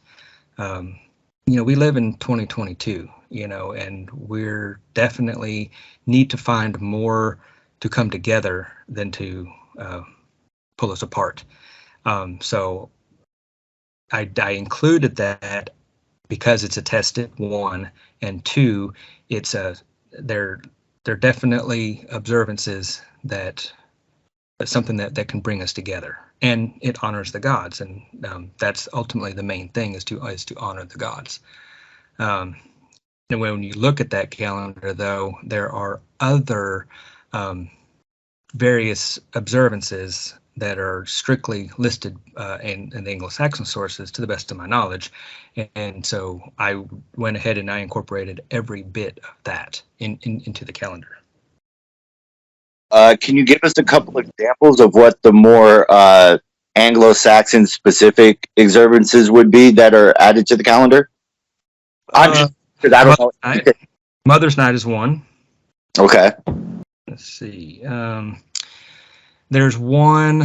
we live in 2022, and we're definitely need to find more to come together than to pull us apart. So I included that because it's attested, 1, and 2, they're definitely observances that's something that can bring us together, and it honors the gods, and that's ultimately the main thing, is to honor the gods. And when you look at that calendar, though, there are other various observances that are strictly listed in the Anglo Saxon sources, to the best of my knowledge. And so I went ahead and I incorporated every bit of that into the calendar.
Can you give us a couple examples of what the more Anglo-Saxon specific observances would be that are added to the calendar? I'm just because I don't know.
Mother's Night is one.
Okay.
Let's see. There's one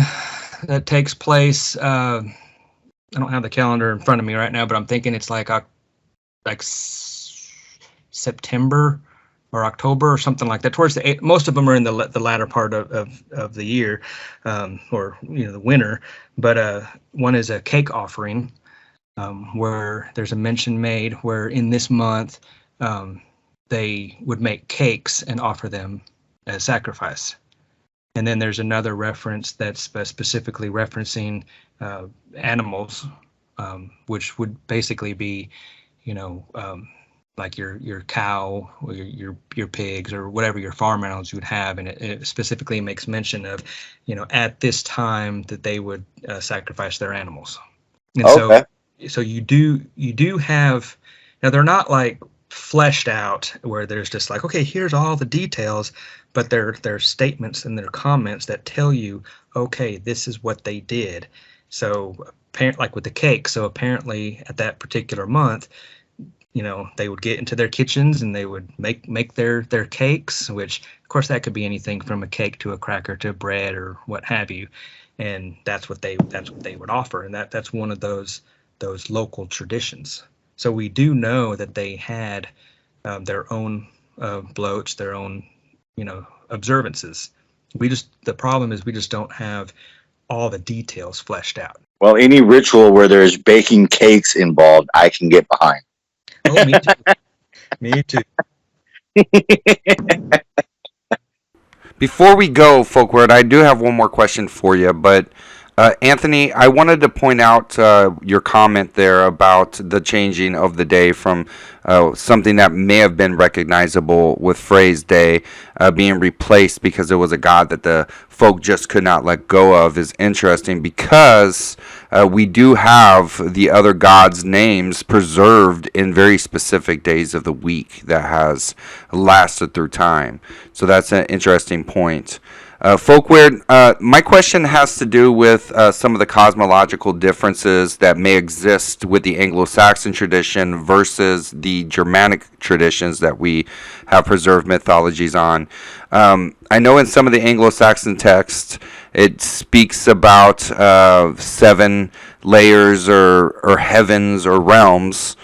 that takes place. I don't have the calendar in front of me right now, but I'm thinking it's like September or October or something like that. Towards the most of them are in the latter part of the year, or the winter. But one is a cake offering, where there's a mention made where in this month they would make cakes and offer them as sacrifice. And then there's another reference that's specifically referencing animals, which would basically be, like your cow or your pigs or whatever your farm animals you would have, and it specifically makes mention of, at this time that they would sacrifice their animals. And
okay.
So you do have, now they're not like fleshed out where there's just like, okay, here's all the details, but they're statements and their comments that tell you, okay, this is what they did. So like with the cake, so apparently at that particular month, they would get into their kitchens and they would make their cakes, which of course that could be anything from a cake to a cracker to bread or what have you, and that's what they would offer, and that's one of those local traditions. So we do know that they had their own bloats, their own observances. The problem is we just don't have all the details fleshed out.
Well, any ritual where there's baking cakes involved, I can get behind.
Oh, me too. Me too.
Before we go, Folkward, I do have one more question for you, but Anthony, I wanted to point out your comment there about the changing of the day from something that may have been recognizable with phrase day being replaced because it was a god that the folk just could not let go of is interesting, because we do have the other gods' names preserved in very specific days of the week that has lasted through time. So that's an interesting point. Folkward, my question has to do with some of the cosmological differences that may exist with the Anglo Saxon tradition versus the Germanic traditions that we have preserved mythologies on. I know in some of the Anglo Saxon texts it speaks about 7 layers or heavens or realms.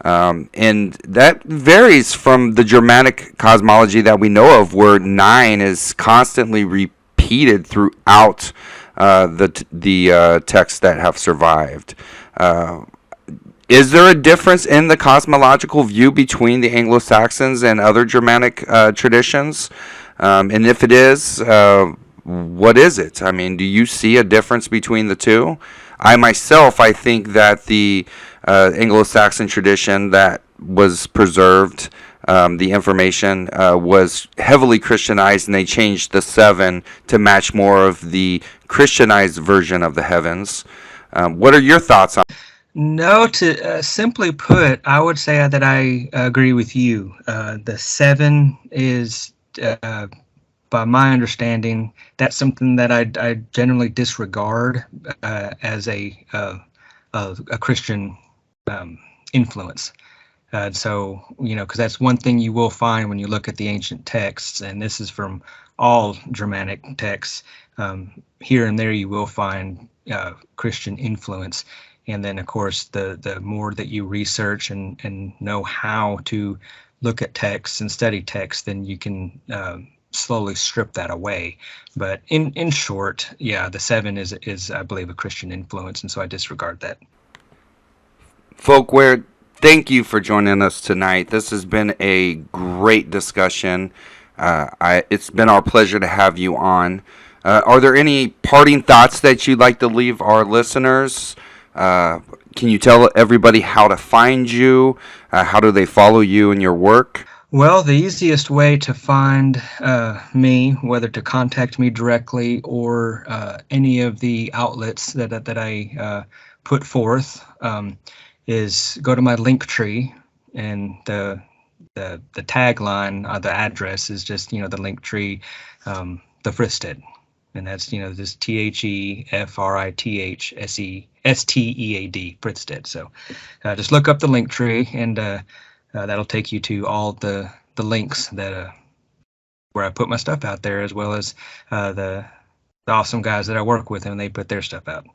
And that varies from the Germanic cosmology that we know of, where 9 is constantly repeated throughout the texts that have survived. Is there a difference in the cosmological view between the Anglo-Saxons and other Germanic traditions? And if it is, what is it? I mean, do you see a difference between the two? I think that the Anglo-Saxon tradition that was preserved, the information was heavily Christianized, and they changed the 7 to match more of the Christianized version of the heavens. What are your thoughts on?
No, to simply put, I would say that I agree with you. The 7 is, by my understanding, that's something that I generally disregard as a Christian influence. So, because that's one thing you will find when you look at the ancient texts, and this is from all Germanic texts. Here and there you will find Christian influence. And then, of course, the more that you research and know how to look at texts and study texts, then you can slowly strip that away. But in short, yeah, the 7 is I believe a Christian influence, and so I disregard that.
Folkward, thank you for joining us tonight. This has been a great discussion. It's been our pleasure to have you on. Are there any parting thoughts that you'd like to leave our listeners? Can you tell everybody how to find you? How do they follow you and your work?
Well, the easiest way to find me, whether to contact me directly or any of the outlets that I put forth, is go to my link tree, and the tagline, the address is just the link tree, the Fristed, and that's this TheFrithStead, Fristed. So just look up the link tree, and that'll take you to all the links that where I put my stuff out there, as well as the awesome guys that I work with, and they put their stuff out.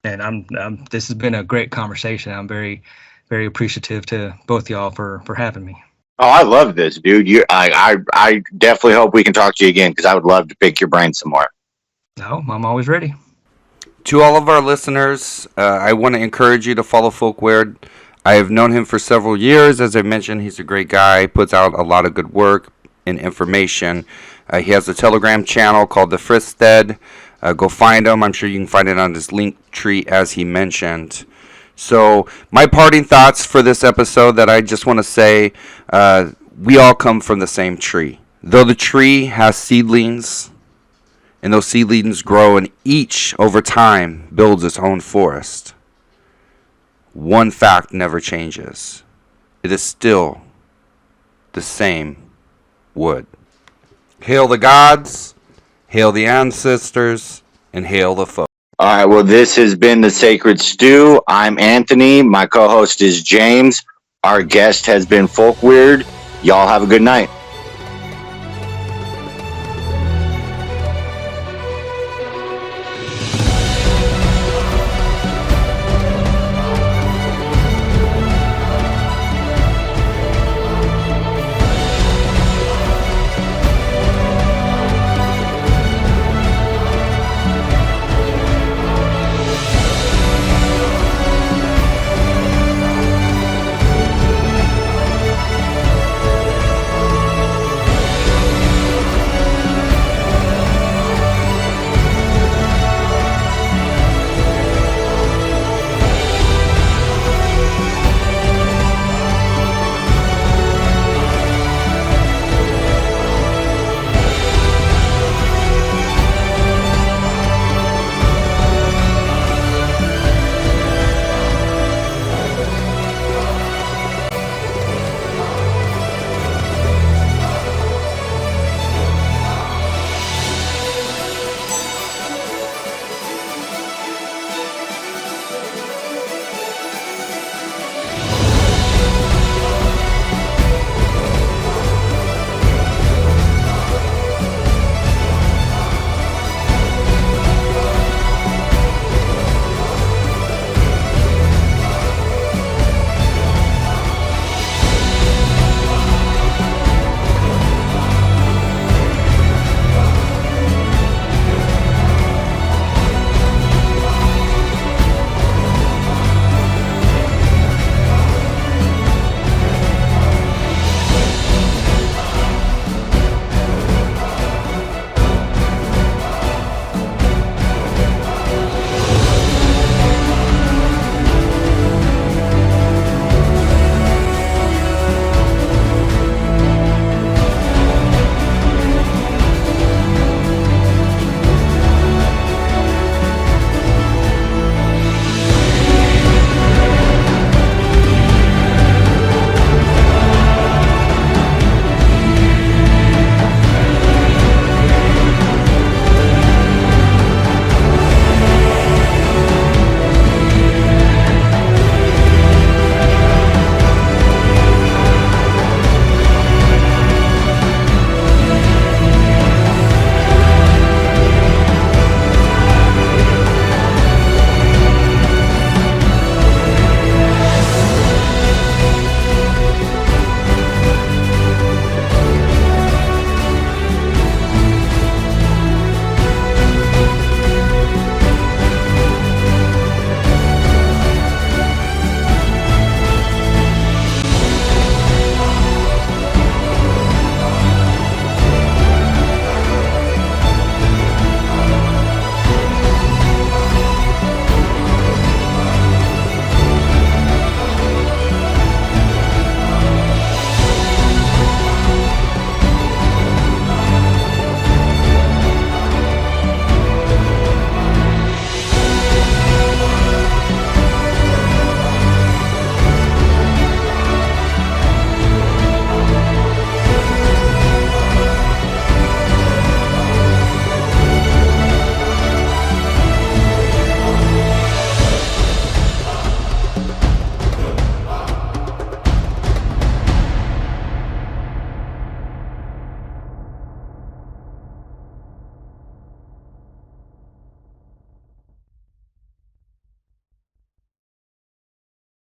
And I'm this has been a great conversation. I'm very, very appreciative to both y'all for having me.
Oh, I love this, dude. I definitely hope we can talk to you again, because I would love to pick your brain some more.
No, I'm always ready.
To all of our listeners, I want to encourage you to follow Folkward. I have known him for several years. As I mentioned, he's a great guy. Puts out a lot of good work and information. He has a Telegram channel called the Fristed. Go find him. I'm sure you can find it on his link tree, as he mentioned. So my parting thoughts for this episode that I just want to say, we all come from the same tree. Though the tree has seedlings, and those seedlings grow, and each, over time, builds its own forest, one fact never changes. It is still the same wood. Hail the gods, hail the ancestors, and hail the folk.
All right, well, this has been The Sacred Stew. I'm Anthony. My co-host is James. Our guest has been Folkward. Y'all have a good night.